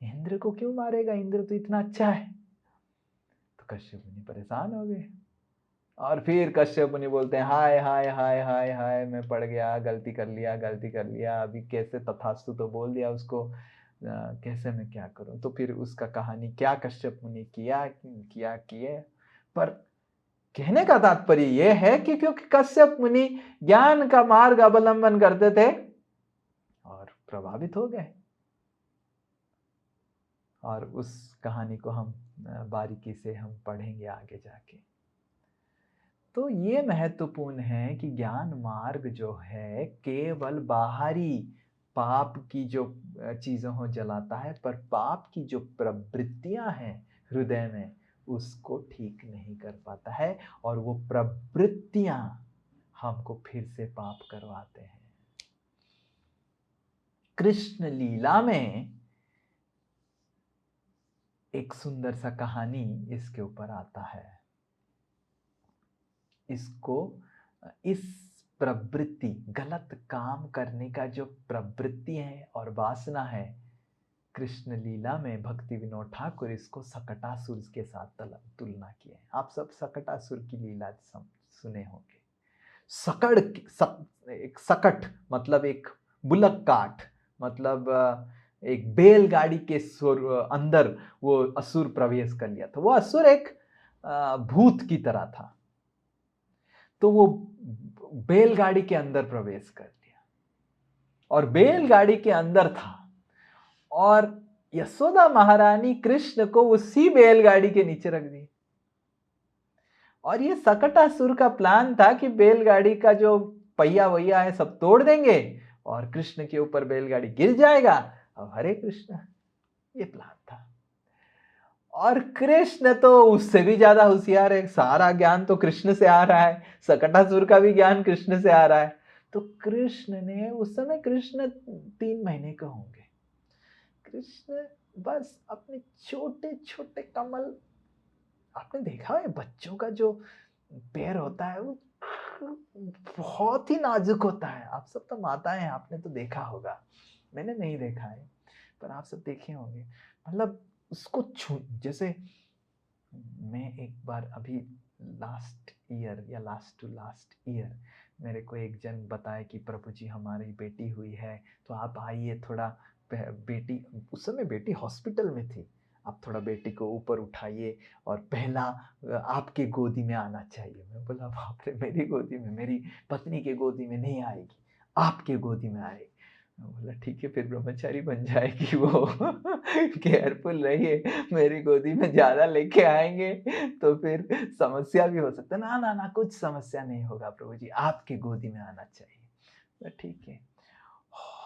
इंद्र को क्यों मारेगा, इंद्र तो इतना अच्छा है। कश्यप मुनि परेशान हो गए। और फिर कश्यप मुनि बोलते हैं, हाय हाय हाय हाय हाय, मैं पड़ गया, गलती कर लिया, गलती कर लिया, अभी कैसे तथास्तु तो बोल दिया उसको, कैसे मैं क्या करूं। तो फिर उसका कहानी क्या कश्यप मुनि किया किया किए। पर कहने का तात्पर्य यह है कि क्योंकि कश्यप मुनि ज्ञान का मार्ग अवलंबन करते थे और प्रभावित हो गए। और उस कहानी को हम बारीकी से हम पढ़ेंगे आगे जाके। तो ये महत्वपूर्ण है कि ज्ञान मार्ग जो है केवल बाहरी पाप की जो चीजों को जलाता है, पर पाप की जो प्रवृत्तियां हैं हृदय में उसको ठीक नहीं कर पाता है, और वो प्रवृत्तियां हमको फिर से पाप करवाते हैं। कृष्ण लीला में एक सुंदर सा कहानी इसके ऊपर आता है। इसको इस प्रवृत्ति, गलत काम करने का जो प्रवृत्ति है और वासना है, कृष्ण लीला में भक्ति विनोद ठाकुर इसको सकटासुर के साथ तुलना किए। आप सब सकटासुर की लीला सुने होंगे। एक सकट मतलब एक बुलक काट, मतलब एक बैलगाड़ी के अंदर वो असुर प्रवेश कर लिया था। वो असुर एक भूत की तरह था, तो वो बैलगाड़ी के अंदर प्रवेश कर लिया और बैलगाड़ी के अंदर था, और यशोदा महारानी कृष्ण को उसी बैलगाड़ी के नीचे रख दी। और ये सकटासुर का प्लान था कि बैलगाड़ी का जो पहिया वैया है सब तोड़ देंगे और कृष्ण के ऊपर बैलगाड़ी गिर जाएगा। अब हरे कृष्ण, ये प्लान था। और कृष्ण तो उससे भी ज्यादा होशियार है, सारा ज्ञान तो कृष्ण से आ रहा है, सकटासुर का भी ज्ञान कृष्ण से आ रहा है। तो कृष्ण ने, उस समय कृष्ण 3 महीने के होंगे, कृष्ण बस अपने छोटे छोटे कमल, आपने देखा है बच्चों का जो पैर होता है वो बहुत ही नाजुक होता है। आप सब तो माताएं हैं, आपने तो देखा होगा, मैंने नहीं देखा है पर आप सब देखे होंगे। मतलब उसको जैसे मैं एक बार अभी लास्ट ईयर या लास्ट टू लास्ट ईयर मेरे को एक जन बताया कि प्रभु जी हमारी बेटी हुई है, तो आप आइए थोड़ा, बेटी उस समय बेटी हॉस्पिटल में थी, आप थोड़ा बेटी को ऊपर उठाइए और पहला आपके गोदी में आना चाहिए। मैं बोला बाप रे, मेरी गोदी में, मेरी पत्नी के गोदी में नहीं आएगी, आपके गोदी में आएगी। मैं बोला ठीक है, फिर ब्रह्मचारी बन जाएगी वो केयरफुल रहिए, मेरी गोदी में ज्यादा लेके आएंगे तो फिर समस्या भी हो सकता है। ना ना ना, कुछ समस्या नहीं होगा प्रभु जी, आपके गोदी में आना चाहिए। ठीक है।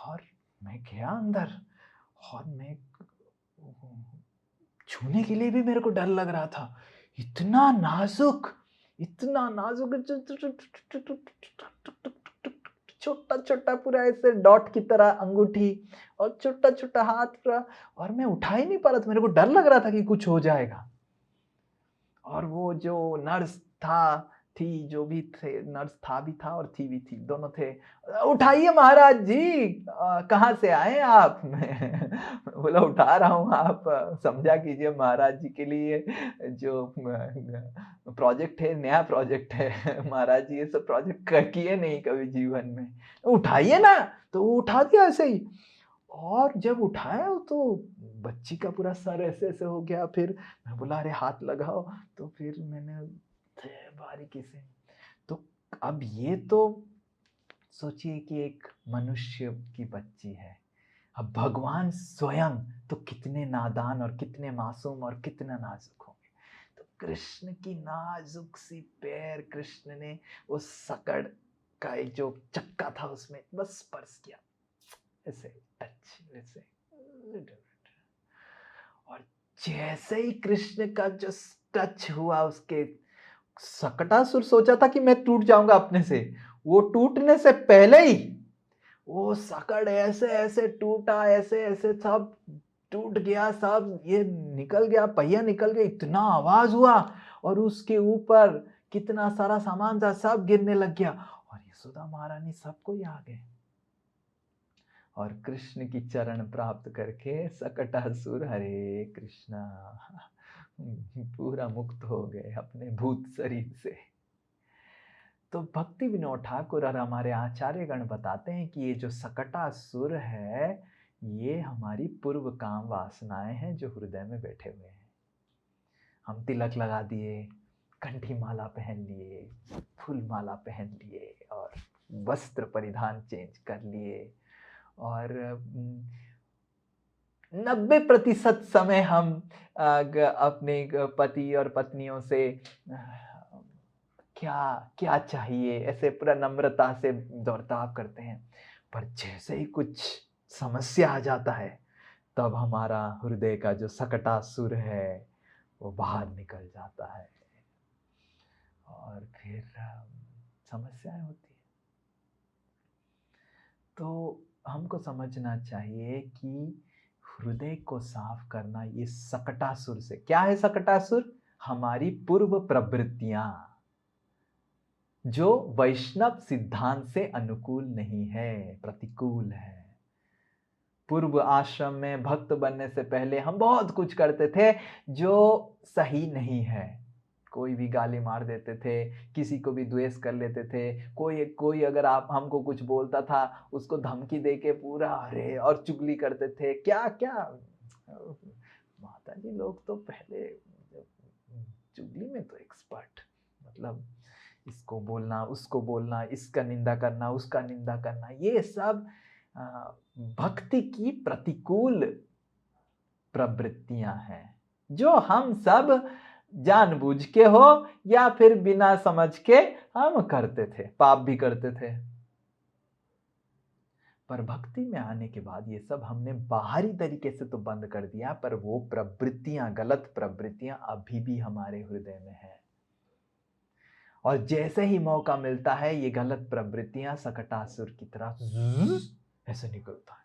और मैं गया अंदर और मैं छूने के लिए भी मेरे को डर लग रहा था, इतना नाजुक, इतना नाजुक, छोटा छोटा पूरा ऐसे डॉट की तरह अंगूठी और छोटा छोटा हाथ पूरा, और मैं उठा ही नहीं पा रहा था, मेरे को डर लग रहा था कि कुछ हो जाएगा। और वो जो नर्स था, थी, जो भी थे, नर्स था भी था और थी भी थी, दोनों थे, उठाइए महाराज जी, कहाँ से आए आप? मैं बोला उठा रहा हूँ, आप समझा कीजिए महाराज जी के लिए जो प्रोजेक्ट है, नया प्रोजेक्ट है, महाराज जी ये सब प्रोजेक्ट किए नहीं कभी जीवन में, उठाइए ना। तो वो उठा दिया ऐसे ही, और जब उठाया तो बच्ची का पूरा सर ऐसे ऐसे हो गया। फिर मैं बोला अरे हाथ लगाओ, तो फिर मैंने बारीकी से, तो अब ये तो सोचिए कि एक मनुष्य की बच्ची है, अब भगवान स्वयं तो कितने नादान और कितने मासूम और कितना नाजुक होंगे। तो कृष्ण की नाजुक सी पैर, कृष्ण ने उस सकड़ का एक जो चक्का था उसमें बस स्पर्श किया, ऐसे टच, वैसे, और जैसे ही कृष्ण का जो टच हुआ उसके, सकटासुर सोचा था कि मैं टूट जाऊंगा अपने से, वो टूटने से पहले ही वो सकड़ ऐसे ऐसे टूटा, ऐसे ऐसे सब टूट गया, सब ये निकल गया, पहिया निकल गया, इतना आवाज हुआ, और उसके ऊपर कितना सारा सामान था सब गिरने लग गया, और यशोदा महारानी सबको ही आ गए और कृष्ण की चरण प्राप्त करके सकटासुर, हरे कृष्णा, पूरा मुक्त हो गए अपने भूत शरीर से। तो भक्ति विनोद ठाकुर और हमारे आचार्यगण बताते हैं कि ये जो सकटासुर है, ये हमारी पूर्व काम वासनाएं हैं जो हृदय में बैठे हुए हैं। हम तिलक लगा दिए, कंठी माला पहन लिए, फूल माला पहन लिए और वस्त्र परिधान चेंज कर लिए और 90% समय हम अपने पति और पत्नियों से क्या क्या चाहिए ऐसे पूरा नम्रता से बर्ताव करते हैं, पर जैसे ही कुछ समस्या आ जाता है तब हमारा हृदय का जो सकटासुर है वो बाहर निकल जाता है और फिर समस्याएं होती है। तो हमको समझना चाहिए कि हृदय को साफ करना, ये सकटासुर से, क्या है सकटासुर? हमारी पूर्व प्रवृत्तियां जो वैष्णव सिद्धांत से अनुकूल नहीं है, प्रतिकूल है। पूर्व आश्रम में भक्त बनने से पहले हम बहुत कुछ करते थे जो सही नहीं है। कोई भी गाली मार देते थे, किसी को भी द्वेष कर लेते थे, कोई अगर आप हमको कुछ बोलता था उसको धमकी देके पूरा अरे और चुगली करते थे। क्या क्या माता जी लोग तो पहले चुगली में तो एक्सपर्ट, मतलब इसको बोलना, उसको बोलना, इसका निंदा करना, उसका निंदा करना, ये सब भक्ति की प्रतिकूल प्रवृत्तियां हैं जो हम सब जानबूझ के हो या फिर बिना समझ के हम करते थे, पाप भी करते थे। पर भक्ति में आने के बाद ये सब हमने बाहरी तरीके से तो बंद कर दिया, पर वो प्रवृत्तियां, गलत प्रवृत्तियां अभी भी हमारे हृदय में है और जैसे ही मौका मिलता है ये गलत प्रवृत्तियां सकटासुर की तरह ऐसे निकलता है।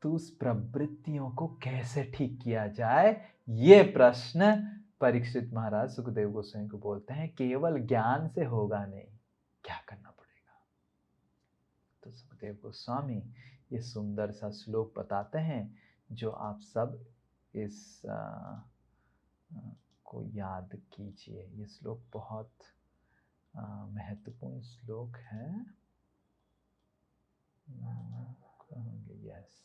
तो उस प्रवृत्तियों को कैसे ठीक किया जाए, ये प्रश्न परीक्षित महाराज सुखदेव गोस्वामी को बोलते हैं, केवल ज्ञान से होगा नहीं, क्या करना पड़ेगा। तो सुखदेव गोस्वामी ये सुंदर सा श्लोक बताते हैं जो आप सब इस को याद कीजिए। ये श्लोक बहुत महत्वपूर्ण श्लोक है। यस,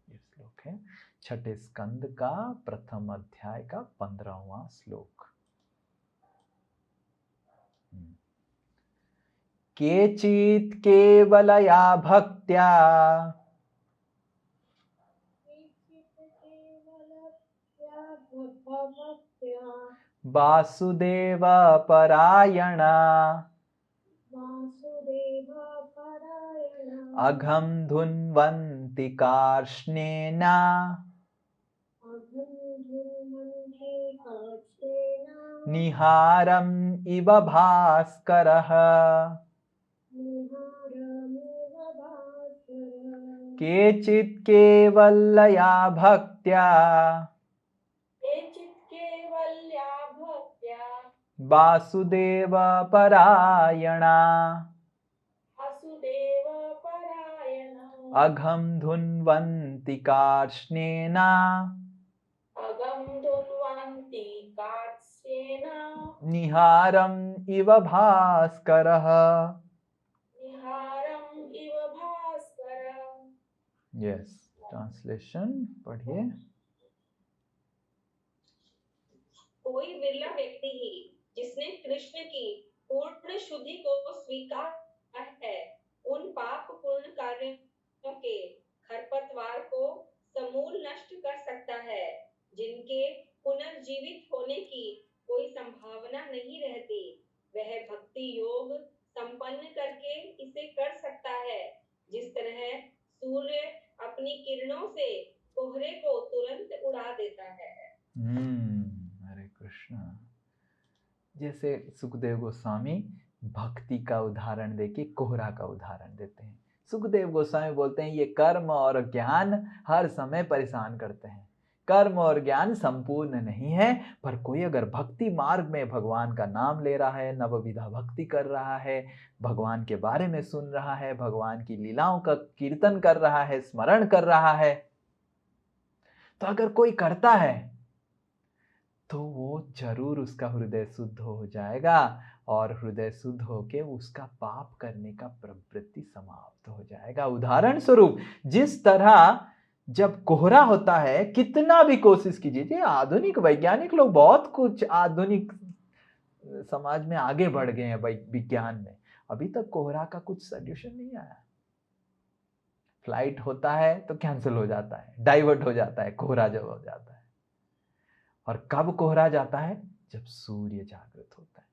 ये श्लोक है छठे स्कंद का प्रथम अध्याय का 15वां श्लोक। केचित् केवलया भक्त्या वासुदेव परायणा अघं धुन्वन्ति कार्ष्णेन निहारम् इव भास्करः। केचित् केवलया भक्त्या वासुदेव परायणा अघं धुन्वन्ति कार्ष्णेन निहारम् इव भास्करः। यस, ट्रांसलेशन पढ़िए। कोई विरला व्यक्ति ही जिसने कृष्ण की पूर्ण शुद्धि को स्वीकार है उन पाप पूर्ण कार्यों के खरपतवार को समूल नष्ट कर सकता है, जिनके पुनर्जीवित होने की कोई संभावना नहीं रहती। वह भक्ति योग संपन्न करके इसे कर सकता है, जिस तरह सूर्य अपनी किरणों से कोहरे को तुरंत उड़ा देता है। हरे कृष्ण। जैसे सुखदेव गोस्वामी भक्ति का उदाहरण देके कोहरा का उदाहरण देते हैं। सुखदेव गोस्वामी बोलते हैं ये कर्म और ज्ञान हर समय परेशान करते हैं। कर्म और ज्ञान संपूर्ण नहीं है, पर कोई अगर भक्ति मार्ग में भगवान का नाम ले रहा है, नवविधा भक्ति कर रहा है, भगवान के बारे में सुन रहा है, भगवान की लीलाओं का कीर्तन कर रहा है, स्मरण कर रहा है, तो अगर कोई करता है तो वो जरूर उसका हृदय शुद्ध हो जाएगा, और हृदय शुद्ध होके उसका पाप करने का प्रवृत्ति समाप्त हो जाएगा। उदाहरण स्वरूप, जिस तरह जब कोहरा होता है, कितना भी कोशिश कीजिए, आधुनिक वैज्ञानिक लोग बहुत कुछ आधुनिक समाज में आगे बढ़ गए हैं विज्ञान में, अभी तक कोहरा का कुछ सॉल्यूशन नहीं आया। फ्लाइट होता है तो कैंसिल हो जाता है, डाइवर्ट हो जाता है कोहरा जब हो जाता है। और कब कोहरा जाता है? जब सूर्य जागृत होता है।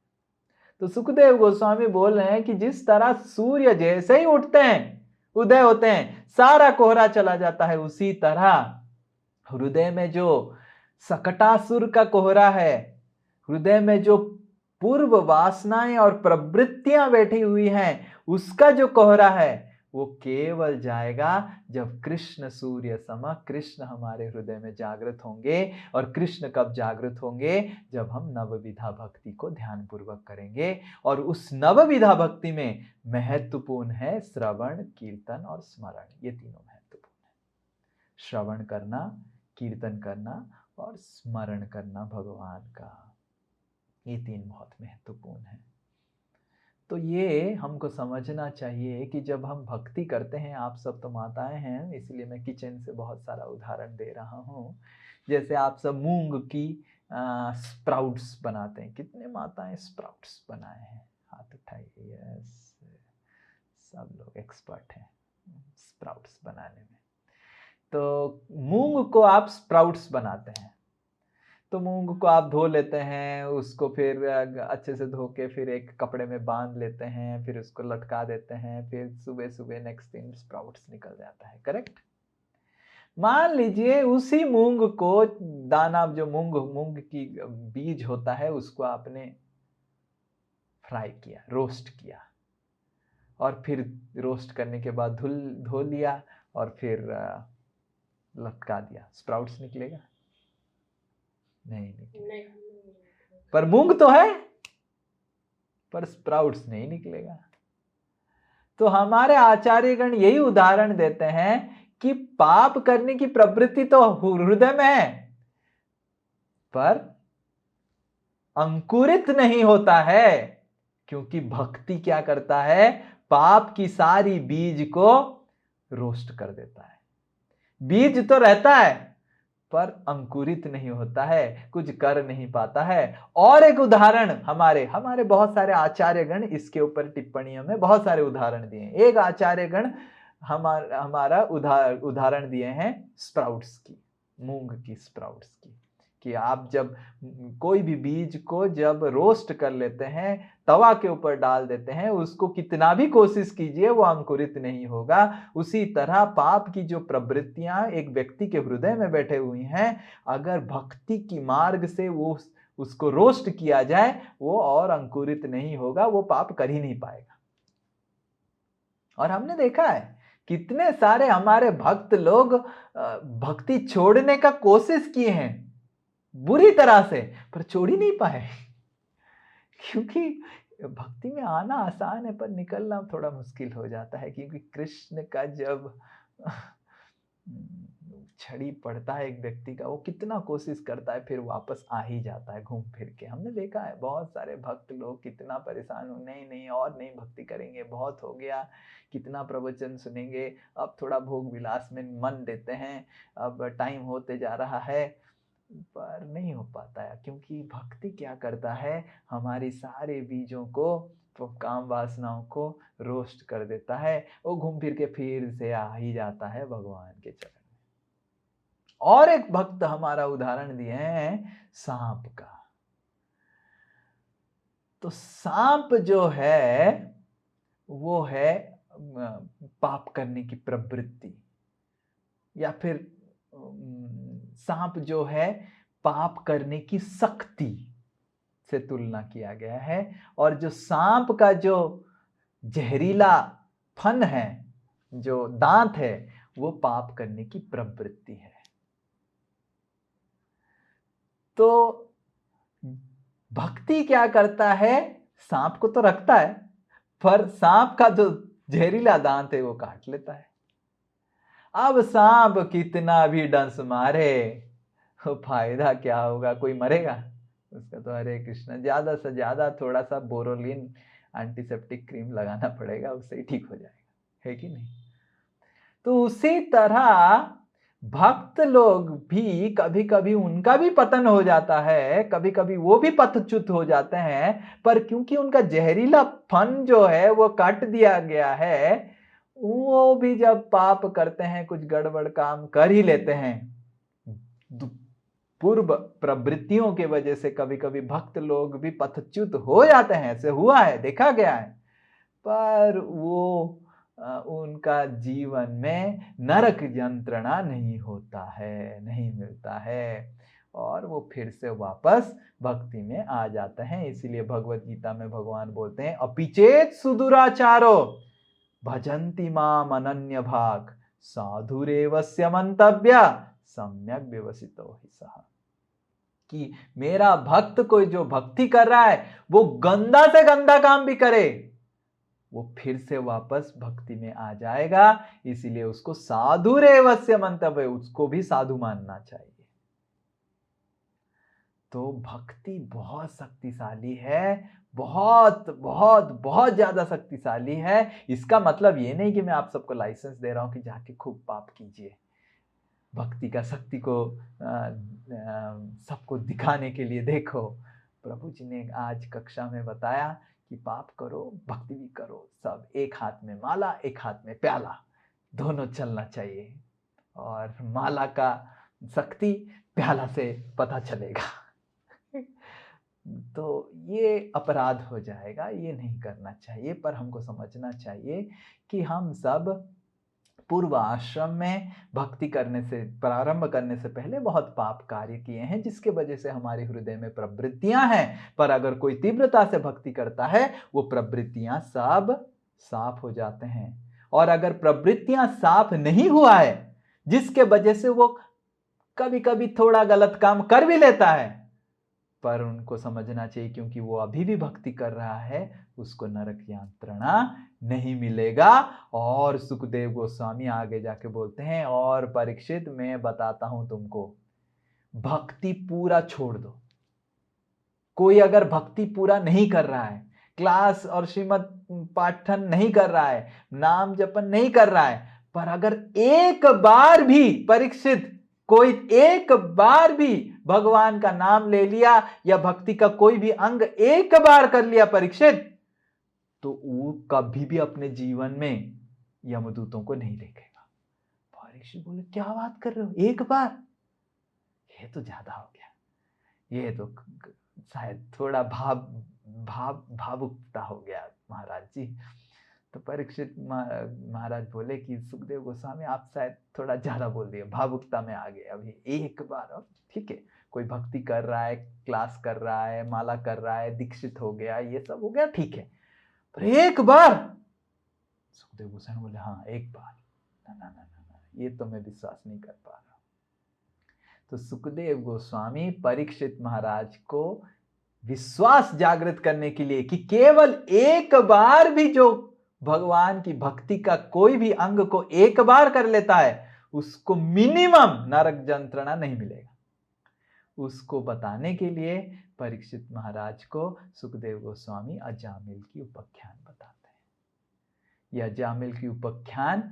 तो सुखदेव गोस्वामी बोल रहे हैं कि जिस तरह सूर्य जैसे ही उठते हैं, उदय होते हैं, सारा कोहरा चला जाता है, उसी तरह हृदय में जो सकटासुर का कोहरा है, हृदय में जो पूर्व वासनाएं और प्रवृत्तियां बैठी हुई हैं, उसका जो कोहरा है वो केवल जाएगा जब कृष्ण सूर्य सम कृष्ण हमारे हृदय में जागृत होंगे। और कृष्ण कब जागृत होंगे? जब हम नवविधा भक्ति को ध्यान पूर्वक करेंगे। और उस नवविधा भक्ति में महत्वपूर्ण है श्रवण, कीर्तन और स्मरण। ये तीनों महत्वपूर्ण है। श्रवण करना, कीर्तन करना और स्मरण करना भगवान का, ये तीन बहुत महत्वपूर्ण है। तो ये हमको समझना चाहिए कि जब हम भक्ति करते हैं, आप सब तो माताएं हैं, इसलिए मैं किचन से बहुत सारा उदाहरण दे रहा हूँ। जैसे आप सब मूंग की स्प्राउट्स बनाते हैं, कितने माताएं स्प्राउट्स बनाए हैं? हाथ उठाइए। यस, सब लोग एक्सपर्ट हैं स्प्राउट्स बनाने में। तो मूंग को आप स्प्राउट्स बनाते हैं, तो मूंग को आप धो लेते हैं, उसको फिर अच्छे से धो के फिर एक कपड़े में बांध लेते हैं, फिर उसको लटका देते हैं, फिर सुबह सुबह नेक्स्ट दिन स्प्राउट्स निकल जाता है, करेक्ट? मान लीजिए उसी मूंग को, दाना जो मूंग की बीज होता है, उसको आपने फ्राई किया, रोस्ट किया, और फिर रोस्ट करने के बाद धो लिया और फिर लटका दिया, स्प्राउट्स निकलेगा? नहीं निकलेगा। पर मूंग तो है, पर स्प्राउट्स नहीं निकलेगा। तो हमारे आचार्यगण यही उदाहरण देते हैं कि पाप करने की प्रवृत्ति तो हृदय में है, पर अंकुरित नहीं होता है, क्योंकि भक्ति क्या करता है? पाप की सारी बीज को रोस्ट कर देता है। बीज तो रहता है पर अंकुरित नहीं होता है, कुछ कर नहीं पाता है। और एक उदाहरण, हमारे बहुत सारे आचार्यगण इसके ऊपर टिप्पणियों में बहुत सारे उदाहरण दिए हैं। एक आचार्यगण हमारा उदाहरण दिए हैं स्प्राउट्स की, मूंग की स्प्राउट्स की, कि आप जब कोई भी बीज को जब रोस्ट कर लेते हैं, तवा के ऊपर डाल देते हैं, उसको कितना भी कोशिश कीजिए वो अंकुरित नहीं होगा। उसी तरह पाप की जो प्रवृत्तियां एक व्यक्ति के हृदय में बैठे हुई हैं, अगर भक्ति की मार्ग से वो उसको रोस्ट किया जाए, वो और अंकुरित नहीं होगा, वो पाप कर ही नहीं पाएगा। और हमने देखा है कितने सारे हमारे भक्त लोग भक्ति छोड़ने का कोशिश किए हैं बुरी तरह से, पर छोड़ ही नहीं पाए, क्योंकि भक्ति में आना आसान है पर निकलना थोड़ा मुश्किल हो जाता है। क्योंकि कृष्ण का जब छड़ी पड़ता है एक व्यक्ति का, वो कितना कोशिश करता है, फिर वापस आ ही जाता है घूम फिर के। हमने देखा है बहुत सारे भक्त लोग कितना परेशान हो, नहीं और नहीं भक्ति करेंगे, बहुत हो गया, कितना प्रवचन सुनेंगे, अब थोड़ा भोग विलास में मन देते हैं, अब टाइम होते जा रहा है, पर नहीं हो पाता है। क्योंकि भक्ति क्या करता है? हमारी सारे बीजों को, काम वासनाओं को रोस्ट कर देता है, वो घूम फिर के फिर से आ ही जाता है भगवान के चरण में। और एक भक्त हमारा उदाहरण दिए हैं सांप का। तो सांप जो है वो है पाप करने की प्रवृत्ति, या फिर सांप जो है पाप करने की शक्ति से तुलना किया गया है। और जो सांप का जो जहरीला फन है, जो दांत है, वो पाप करने की प्रवृत्ति है। तो भक्ति क्या करता है? सांप को तो रखता है, पर सांप का जो जहरीला दांत है वो काट लेता है। अब सांप कितना भी डंस मारे, तो फायदा क्या होगा, कोई मरेगा उसका? तो हरे कृष्णा, ज्यादा से ज्यादा थोड़ा सा बोरोलिन एंटीसेप्टिक क्रीम लगाना पड़ेगा, उससे ही ठीक हो जाएगा, है कि नहीं? तो उसी तरह भक्त लोग भी कभी कभी उनका भी पतन हो जाता है, कभी कभी वो भी पथच्युत हो जाते हैं, पर क्योंकि उनका जहरीला फन जो है वो काट दिया गया है, वो भी जब पाप करते हैं, कुछ गड़बड़ काम कर ही लेते हैं, पूर्व प्रवृत्तियों के वजह से कभी कभी भक्त लोग भी पथच्युत हो जाते हैं, ऐसे हुआ है, देखा गया है। पर वो उनका जीवन में नरक यंत्रणा नहीं होता है, नहीं मिलता है, और वो फिर से वापस भक्ति में आ जाते हैं। इसीलिए भगवत गीता में भगवान बोलते हैं, अपिचेत सुदुराचारो भजन्ति माम अनन्य भाग साधुरेवस्य मंतव्य सम्यक व्यवसितो हि सः। कि मेरा भक्त कोई जो भक्ति कर रहा है, वो गंदा से गंदा काम भी करे, वो फिर से वापस भक्ति में आ जाएगा। इसीलिए उसको साधुरेवस्य मंतव्य, उसको भी साधु मानना चाहिए। तो भक्ति बहुत शक्तिशाली है, बहुत बहुत बहुत ज्यादा शक्तिशाली है। इसका मतलब ये नहीं कि मैं आप सबको लाइसेंस दे रहा हूं कि जाके खूब पाप कीजिए। भक्ति का शक्ति को सबको दिखाने के लिए देखो, प्रभु जी ने आज कक्षा में बताया कि पाप करो, भक्ति भी करो, सब एक हाथ में माला, एक हाथ में प्याला, दोनों चलना चाहिए। और माला का शक्ति प्याला से पता चलेगा। तो ये अपराध हो जाएगा, ये नहीं करना चाहिए। पर हमको समझना चाहिए कि हम सब पूर्व आश्रम में भक्ति करने से, प्रारंभ करने से पहले बहुत पाप कार्य किए हैं, जिसके वजह से हमारे हृदय में प्रवृत्तियां हैं। पर अगर कोई तीव्रता से भक्ति करता है, वो प्रवृत्तियां सब साफ हो जाते हैं। और अगर प्रवृत्तियां साफ नहीं हुआ है, जिसके वजह से वो कभी कभी थोड़ा गलत काम कर भी लेता है, पर उनको समझना चाहिए क्योंकि वो अभी भी भक्ति कर रहा है, उसको नरक यंत्रणा नहीं मिलेगा। और सुखदेव गोस्वामी आगे जाके बोलते हैं, और परीक्षित मैं बताता हूं तुमको, भक्ति पूरा छोड़ दो। कोई अगर भक्ति पूरा नहीं कर रहा है, क्लास और श्रीमद पाठन नहीं कर रहा है, नाम जपन नहीं कर रहा है, पर अगर एक बार भी, परीक्षित, कोई एक बार भी भगवान का नाम ले लिया या भक्ति का कोई भी अंग एक बार कर लिया परीक्षित, तो वो कभी भी अपने जीवन में यमदूतों को नहीं देखेगा। परीक्षित बोले, क्या बात कर रहे हो, एक बार? ये तो ज्यादा हो गया, ये तो शायद थोड़ा भावुकता हो गया महाराज जी। तो परीक्षित महाराज बोले कि सुखदेव गोस्वामी आप शायद थोड़ा ज्यादा बोल दिए, भावुकता में आ गए अभी, एक बार। अब ठीक है, कोई भक्ति कर रहा है, क्लास कर रहा है, माला कर रहा है, दीक्षित हो गया, ये सब हो गया, ठीक है, पर एक बार? सुखदेव गोस्वामी बोले, हाँ एक बार। ना ना ना ना, ये तो मैं विश्वास नहीं कर पा रहा। तो सुखदेव गोस्वामी परीक्षित महाराज को विश्वास जागृत करने के लिए कि केवल एक बार भी जो भगवान की भक्ति का कोई भी अंग को एक बार कर लेता है, उसको मिनिमम नरक यंत्रणा नहीं मिलेगा, उसको बताने के लिए परीक्षित महाराज को सुखदेव गोस्वामी अजामिल की उपाख्यान बताते हैं। यह अजामिल की उपाख्यान,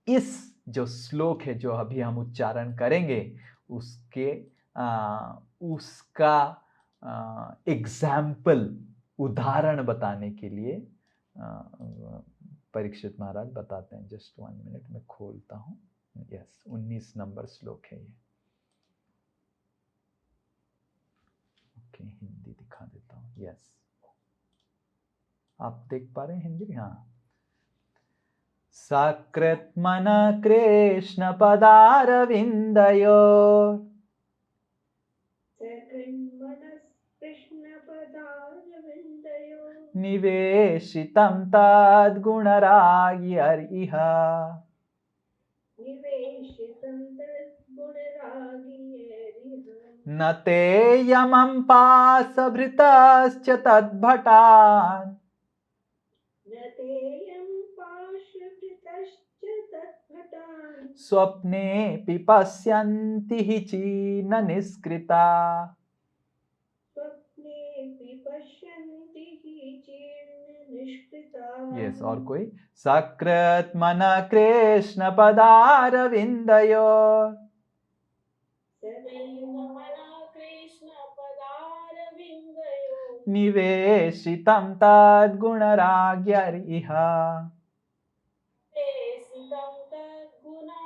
इस जो श्लोक है जो अभी हम उच्चारण करेंगे, उसका एग्जाम्पल, उदाहरण बताने के लिए परीक्षित महाराज बताते हैं। जस्ट 1 मिनट में खोलता हूं। यस, 19 नंबर श्लोक है ये। ओके, हिंदी दिखा देता हूं। यस, आप देख पा रहे हैं हिंदी? हाँ। सकृत्मन कृष्ण पदारविंदयो निवेशितं तद्गुणरागिर्इह न ते यमं पाशभृतश्च तद्भटान् स्वप्ने पिपश्यन्ति हि चीन निष्कृता। स्वप्ने विपश्यन्ति हि चीर्ण निष्कृता। यस, और कोई? सकृत मन कृष्ण पदारविंदयो कृष्ण पदारविन्दयो निवेशितं तद्गुणराज्ञरिह प्रेषितं तद्गुणाराध्यैः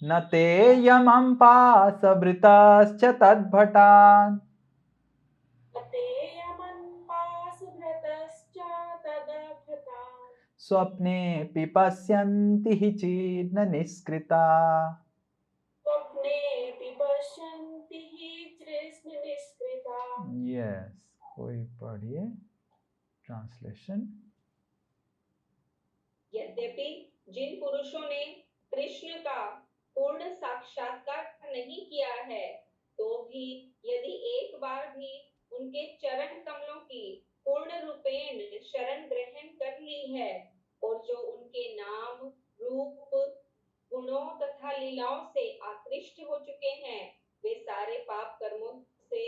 न ते यमं पासभृतश्च तद्भटान् तेयमन्पासभृतश्च तदभृतान् स्वप्ने पिपश्यन्ति हि चीर्न निष्कृता। स्वप्नेऽपि पश्यन्ति हि तृष्णनिष्कृता। यस, कोई पढ़िए ट्रांसलेशन। यद्यपि जिन पुरुषों ने कृष्ण का पूर्ण साक्षात्कार नहीं किया है, तो भी यदि एक बार भी उनके चरण कमलों की पूर्ण रूपेण शरण ग्रहण कर ली है और जो उनके नाम, रूप, गुणों तथा लीलाओं से आकृष्ट हो चुके हैं, वे सारे पाप कर्मों से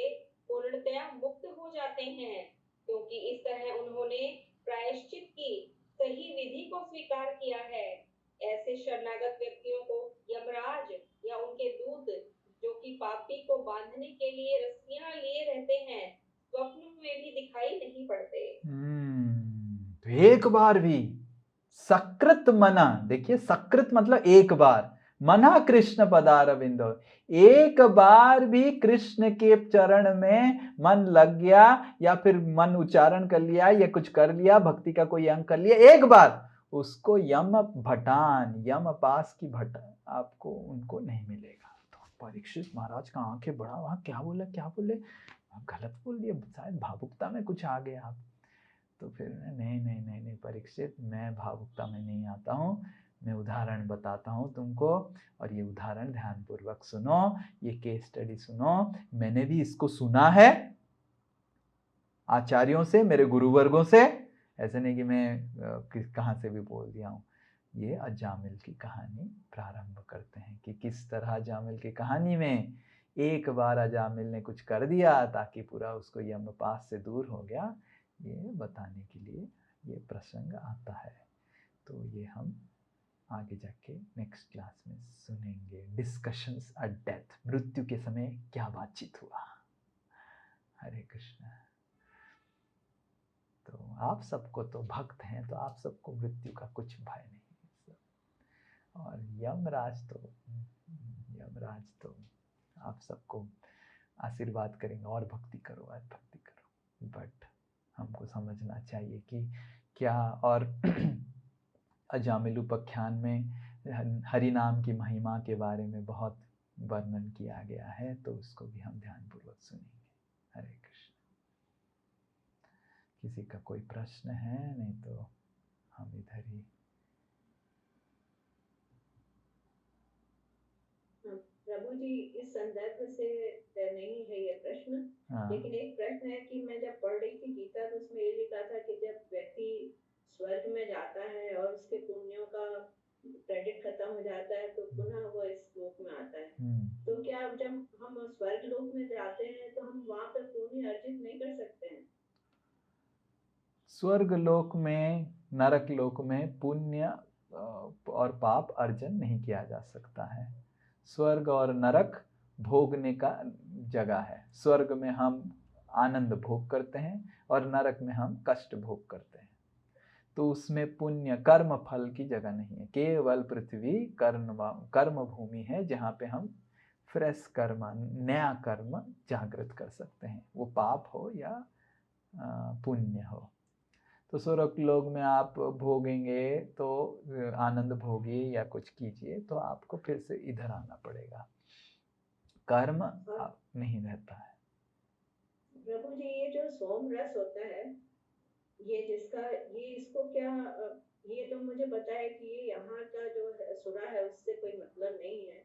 पूर्णतया मुक्त हो जाते हैं, क्योंकि इस तरह उन्होंने प्रायश्चित की सही विधि को स्वीकार किया है। ऐसे शरणागत व्यक्तियों को यमराज या उनके दूत, जो कि पापी को बांधने के लिए रस्सियां लिए रहते हैं, स्वप्न में भी दिखाई नहीं पड़ते। तो एक बार भी सकृत मना, देखिए सकृत मतलब एक बार, मना कृष्ण पदारविंदो, एक बार भी कृष्ण के चरण में मन लग गया या फिर मन उच्चारण कर लिया या कुछ कर लिया, भक्ति का कोई अंग कर लिया एक बार, उसको यम भटान, यम पास की भट आपको उनको नहीं मिलेगा। तो परीक्षित महाराज का आंखें बड़ा, वहां क्या बोले गलत बोल दिया, शायद भावुकता में कुछ आ गया आप। तो फिर नहीं परीक्षित, मैं भावुकता में नहीं आता हूँ, मैं उदाहरण बताता हूँ तुमको, और ये उदाहरण ध्यानपूर्वक सुनो, ये केस स्टडी सुनो। मैंने भी इसको सुना है आचार्यों से, मेरे गुरुवर्गों से, ऐसे नहीं कि मैं कहाँ से भी बोल दिया हूँ। ये अजामिल की कहानी प्रारंभ करते हैं कि किस तरह अजामिल की कहानी में एक बार अजामिल ने कुछ कर दिया ताकि पूरा उसको यमपास से दूर हो गया, ये बताने के लिए ये प्रसंग आता है। तो ये हम आगे जाके नेक्स्ट क्लास में सुनेंगे। डिस्कशंस एट डेथ, मृत्यु के समय क्या बातचीत हुआ। हरे कृष्ण। तो आप सबको तो भक्त हैं, तो आप सबको मृत्यु का कुछ भय नहीं। और यमराज तो आप सबको आशीर्वाद करेंगे, और भक्ति करो, और भक्ति करो। बट हमको समझना चाहिए कि क्या, और अजामिल उपाख्यान में हरि नाम की महिमा के बारे में बहुत वर्णन किया गया है, तो उसको भी हम ध्यानपूर्वक सुनेंगे। हरे कृष्ण। किसी का कोई प्रश्न है? नहीं तो हम इधर ही। प्रभु जी, इस संदर्भ से नहीं है ये प्रश्न, लेकिन एक प्रश्न है कि मैं जब पढ़ रही थी गीता, तो उसमें ये लिखा था कि जब व्यक्ति स्वर्ग में जाता है और उसके पुण्यों का क्रेडिट खत्म हो जाता है, तो पुनः वो इस लोक में आता है। तो क्या जब हम स्वर्ग लोक में जाते हैं तो हम वहां पर पुण्य अर्जित नहीं कर सकते हैं? स्वर्ग लोक में, नरक लोक में पुण्य और पाप अर्जन नहीं किया जा सकता है। स्वर्ग और नरक भोगने का जगह है। स्वर्ग में हम आनंद भोग करते हैं और नरक में हम कष्ट भोग करते हैं। तो उसमें पुण्य कर्म फल की जगह नहीं है। केवल पृथ्वी कर्म भूमि है, जहाँ पे हम फ्रेश कर्म, नया कर्म जागृत कर सकते हैं, वो पाप हो या पुण्य हो। तो स्वर्ग लोक में आप भोगेंगे तो आनंद भोगिए या कुछ कीजिए, तो आपको फिर से इधर आना पड़ेगा। कर्म नहीं रहता है। प्रभु जी, ये जो सोम रस होता है, ये इसको क्या, ये तो मुझे पता है कि ये यहाँ का जो सुरा है उससे कोई मतलब नहीं है,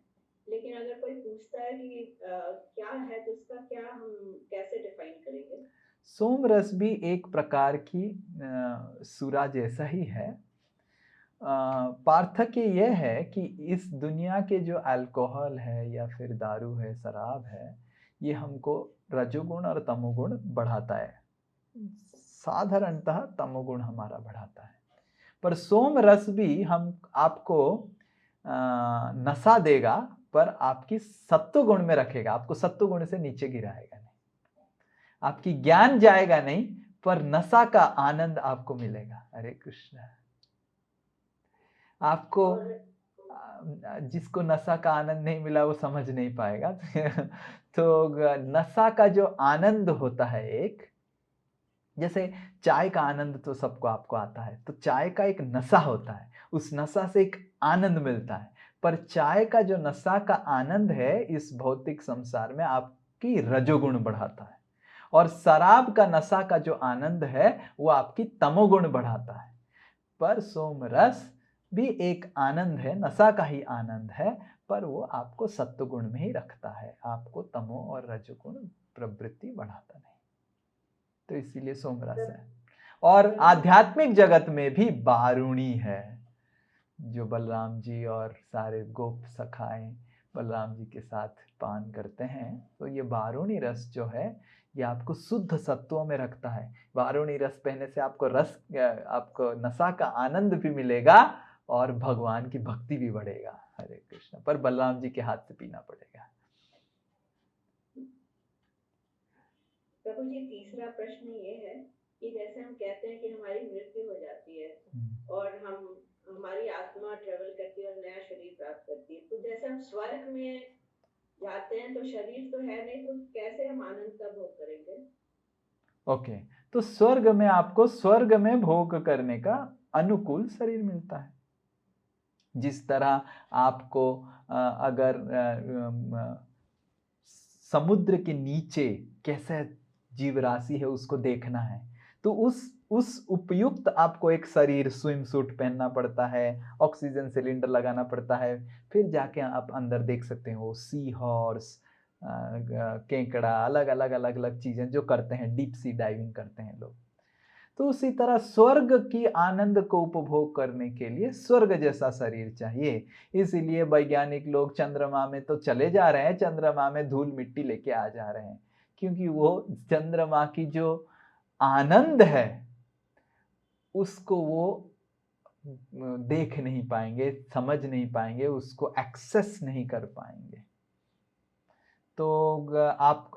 लेकिन अगर कोई पूछता है कि क्या है, तो उसका क्या हम कैसे डिफाइन करेंगे? सोम रस भी एक प्रकार की सुरा जैसा ही है, पार्थक्य यह है कि इस दुनिया के जो अल्कोहल है या फिर दारू है, शराब है, ये हमको रजोगुण और तमोगुण बढ़ाता है। साधारणतः तमोगुण हमारा बढ़ाता है, पर सोम रस भी हम आपको नशा देगा, पर आपकी सत्व गुण में रखेगा, आपको सत्व गुण से नीचे गिराएगा नहीं, आपकी ज्ञान जाएगा नहीं, पर नशा का आनंद आपको मिलेगा। हरे कृष्ण। आपको जिसको नशा का आनंद नहीं मिला वो समझ नहीं पाएगा। तो नशा का जो आनंद होता है, एक जैसे चाय का आनंद तो सबको आपको आता है, तो चाय का एक नशा होता है, उस नशा से एक आनंद मिलता है। पर चाय का जो नशा का आनंद है इस भौतिक संसार में आपकी रजोगुण बढ़ाता है, और शराब का नशा का जो आनंद है वो आपकी तमोगुण बढ़ाता है। पर सोम रस भी एक आनंद है, नशा का ही आनंद है, पर वो आपको सत्व गुण में ही रखता है, आपको तमो और रजोगुण प्रवृत्ति बढ़ाता नहीं। तो इसीलिए सोम रस है। और आध्यात्मिक जगत में भी बारूणी है, जो बलराम जी और सारे गोप सखाएं बलराम जी के साथ पान करते हैं, तो ये बारूणी रस जो है ये आपको शुद्ध सत्वों में रखता है। बारूणी रस पहने से आपको नशा का आनंद भी मिलेगा और भगवान की भक्ति भी बढ़ेगा। हरे कृष्ण। पर बलराम जी के हाथ से पीना पड़ेगा। प्रभु जी, तीसरा प्रश्न ये है कि जैसे हम कहते हैं कि हमारी मृत्यु हो जाती है और हमारी आत्मा ट्रेवल करती है और नया शरीर प्राप्त करती है, तो जैसे हम स्वर्ग में जाते हैं तो शरीर तो है नहीं, तो कैसे हम आनंद का भोग करेंगे? ओके, तो स्वर्ग में आपको स्वर्ग में भोग करने का अनुकूल शरीर मिलता है। जिस तरह आपको अगर समुद्र के नीचे कैसे जीव राशि है उसको देखना है, तो उस उपयुक्त आपको एक शरीर, स्विम सूट पहनना पड़ता है, ऑक्सीजन सिलेंडर लगाना पड़ता है, फिर जाके आप अंदर देख सकते हो सी हॉर्स, केकड़ा, अलग अलग चीजें जो करते हैं, डीप सी डाइविंग करते हैं लोग। तो उसी तरह स्वर्ग की आनंद को उपभोग करने के लिए स्वर्ग जैसा शरीर चाहिए। इसीलिए वैज्ञानिक लोग चंद्रमा में तो चले जा रहे हैं, चंद्रमा में धूल मिट्टी लेके आ जा रहे हैं, क्योंकि वो चंद्रमा की जो आनंद है उसको वो देख नहीं पाएंगे, समझ नहीं पाएंगे, उसको एक्सेस नहीं कर पाएंगे। तो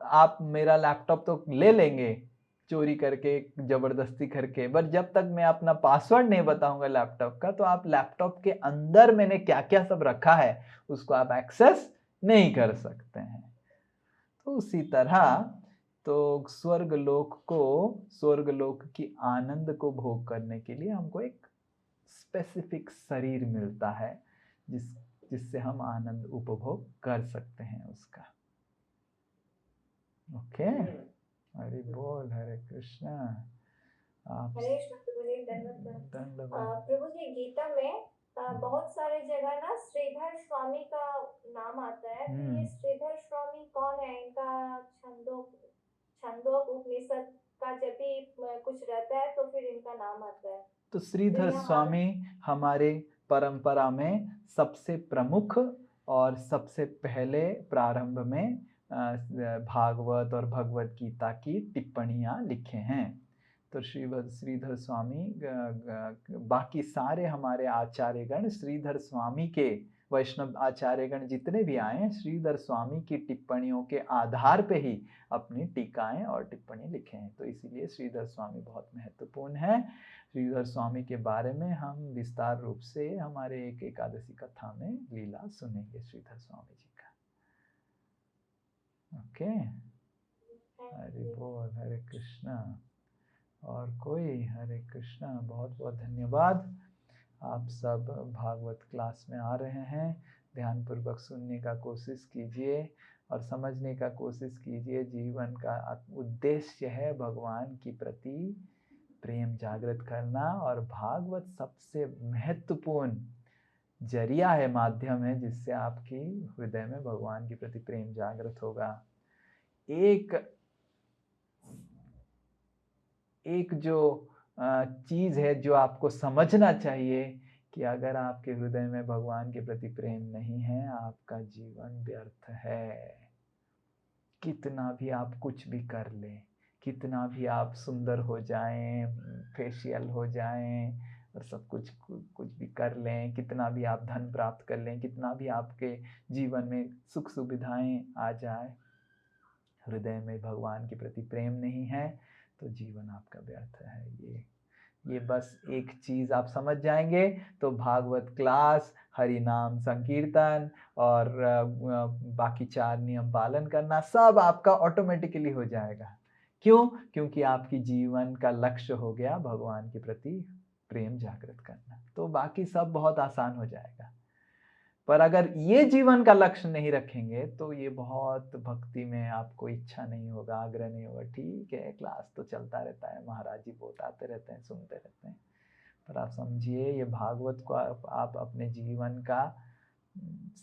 आप मेरा लैपटॉप तो ले लेंगे चोरी करके, जबरदस्ती करके, बट जब तक मैं अपना पासवर्ड नहीं बताऊंगा लैपटॉप का, तो आप लैपटॉप के अंदर मैंने क्या क्या सब रखा है उसको आप एक्सेस नहीं कर सकते हैं। तो उसी तरह तो स्वर्गलोक की आनंद को भोग करने के लिए हमको एक स्पेसिफिक शरीर मिलता है जिससे हम आनंद उपभोग कर सकते हैं उसका। ओके, हरि बोल, हरे कृष्णा। आप हरे कृष्ण प्रभु जी, धन्यवाद। प्रभु जी, गीता में बहुत सारे जगह ना श्रीधर स्वामी का नाम आता है। तो ये श्रीधर स्वामी कौन है? इनका छंदोक उपनिषद का जब भी कुछ रहता है तो फिर इनका नाम आता है। तो श्रीधर स्वामी हमारे परंपरा में सबसे प्रमुख और सबसे पहले प्रारंभ में भागवत और भगवत गीता की टिप्पणियां लिखे हैं। तो श्रीधर स्वामी, बाकी सारे हमारे आचार्यगण श्रीधर स्वामी के, वैष्णव आचार्यगण जितने भी आए, श्रीधर स्वामी की टिप्पणियों के आधार पे ही अपनी टीकाएं और टिप्पणी लिखे हैं। तो इसीलिए श्रीधर स्वामी बहुत महत्वपूर्ण है। श्रीधर स्वामी के बारे में हम विस्तार रूप से हमारे एक एकादशी कथा में लीला सुनेंगे श्रीधर स्वामी जी का। ओके, हरि बोल, हरे कृष्णा। और कोई? हरे कृष्णा। बहुत बहुत धन्यवाद। आप सब भागवत क्लास में आ रहे हैं, ध्यानपूर्वक सुनने का कोशिश कीजिए और समझने का कोशिश कीजिए। जीवन का उद्देश्य है भगवान की प्रति प्रेम जागृत करना, और भागवत सबसे महत्वपूर्ण जरिया है, माध्यम है, जिससे आपकी हृदय में भगवान के प्रति प्रेम जागृत होगा। एक जो चीज है जो आपको समझना चाहिए कि अगर आपके हृदय में भगवान के प्रति प्रेम नहीं है, आपका जीवन व्यर्थ है। कितना भी आप कुछ भी कर लें, कितना भी आप सुंदर हो जाएं, फेशियल हो जाएं और सब कुछ कुछ भी कर लें, कितना भी आप धन प्राप्त कर लें, कितना भी आपके जीवन में सुख सुविधाएं आ जाए, हृदय में भगवान के प्रति प्रेम नहीं है तो जीवन आपका व्यर्थ है। ये बस एक चीज़ आप समझ जाएंगे तो भागवत क्लास, हरि नाम संकीर्तन और बाकी 4 नियम पालन करना सब आपका ऑटोमेटिकली हो जाएगा। क्यों? क्योंकि आपकी जीवन का लक्ष्य हो गया भगवान के प्रति प्रेम जागृत करना, तो बाकी सब बहुत आसान हो जाएगा। पर अगर ये जीवन का लक्ष्य नहीं रखेंगे तो ये बहुत भक्ति में आपको इच्छा नहीं होगा, आग्रह नहीं होगा। ठीक है, क्लास तो चलता रहता है, महाराज जी बताते रहते हैं, सुनते रहते हैं, पर आप समझिए ये भागवत को आप अपने जीवन का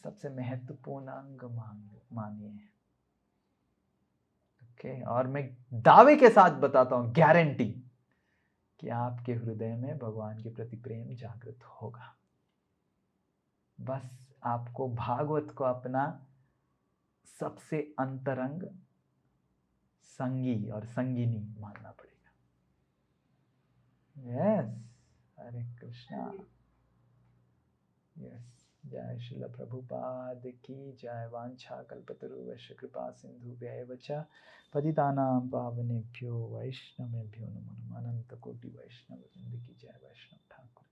सबसे महत्वपूर्ण अंग मानिए। ओके, और मैं दावे के साथ बताता हूँ, गारंटी, कि आपके हृदय में भगवान के प्रति प्रेम जागृत होगा। बस आपको भागवत को अपना सबसे अंतरंग संगी और संगिनी मानना पड़ेगा। यस, हरे कृष्णा। यस, जय श्रील प्रभुपाद की जय। वांछा कल्पतरुश्च कृपा सिंधुभ्यैव च पतितानां पावनेभ्यो वैष्णवेभ्यो नमो नमः। अनंत कोटि वैष्णव वृंद की जय। वैष्णव ठाकुर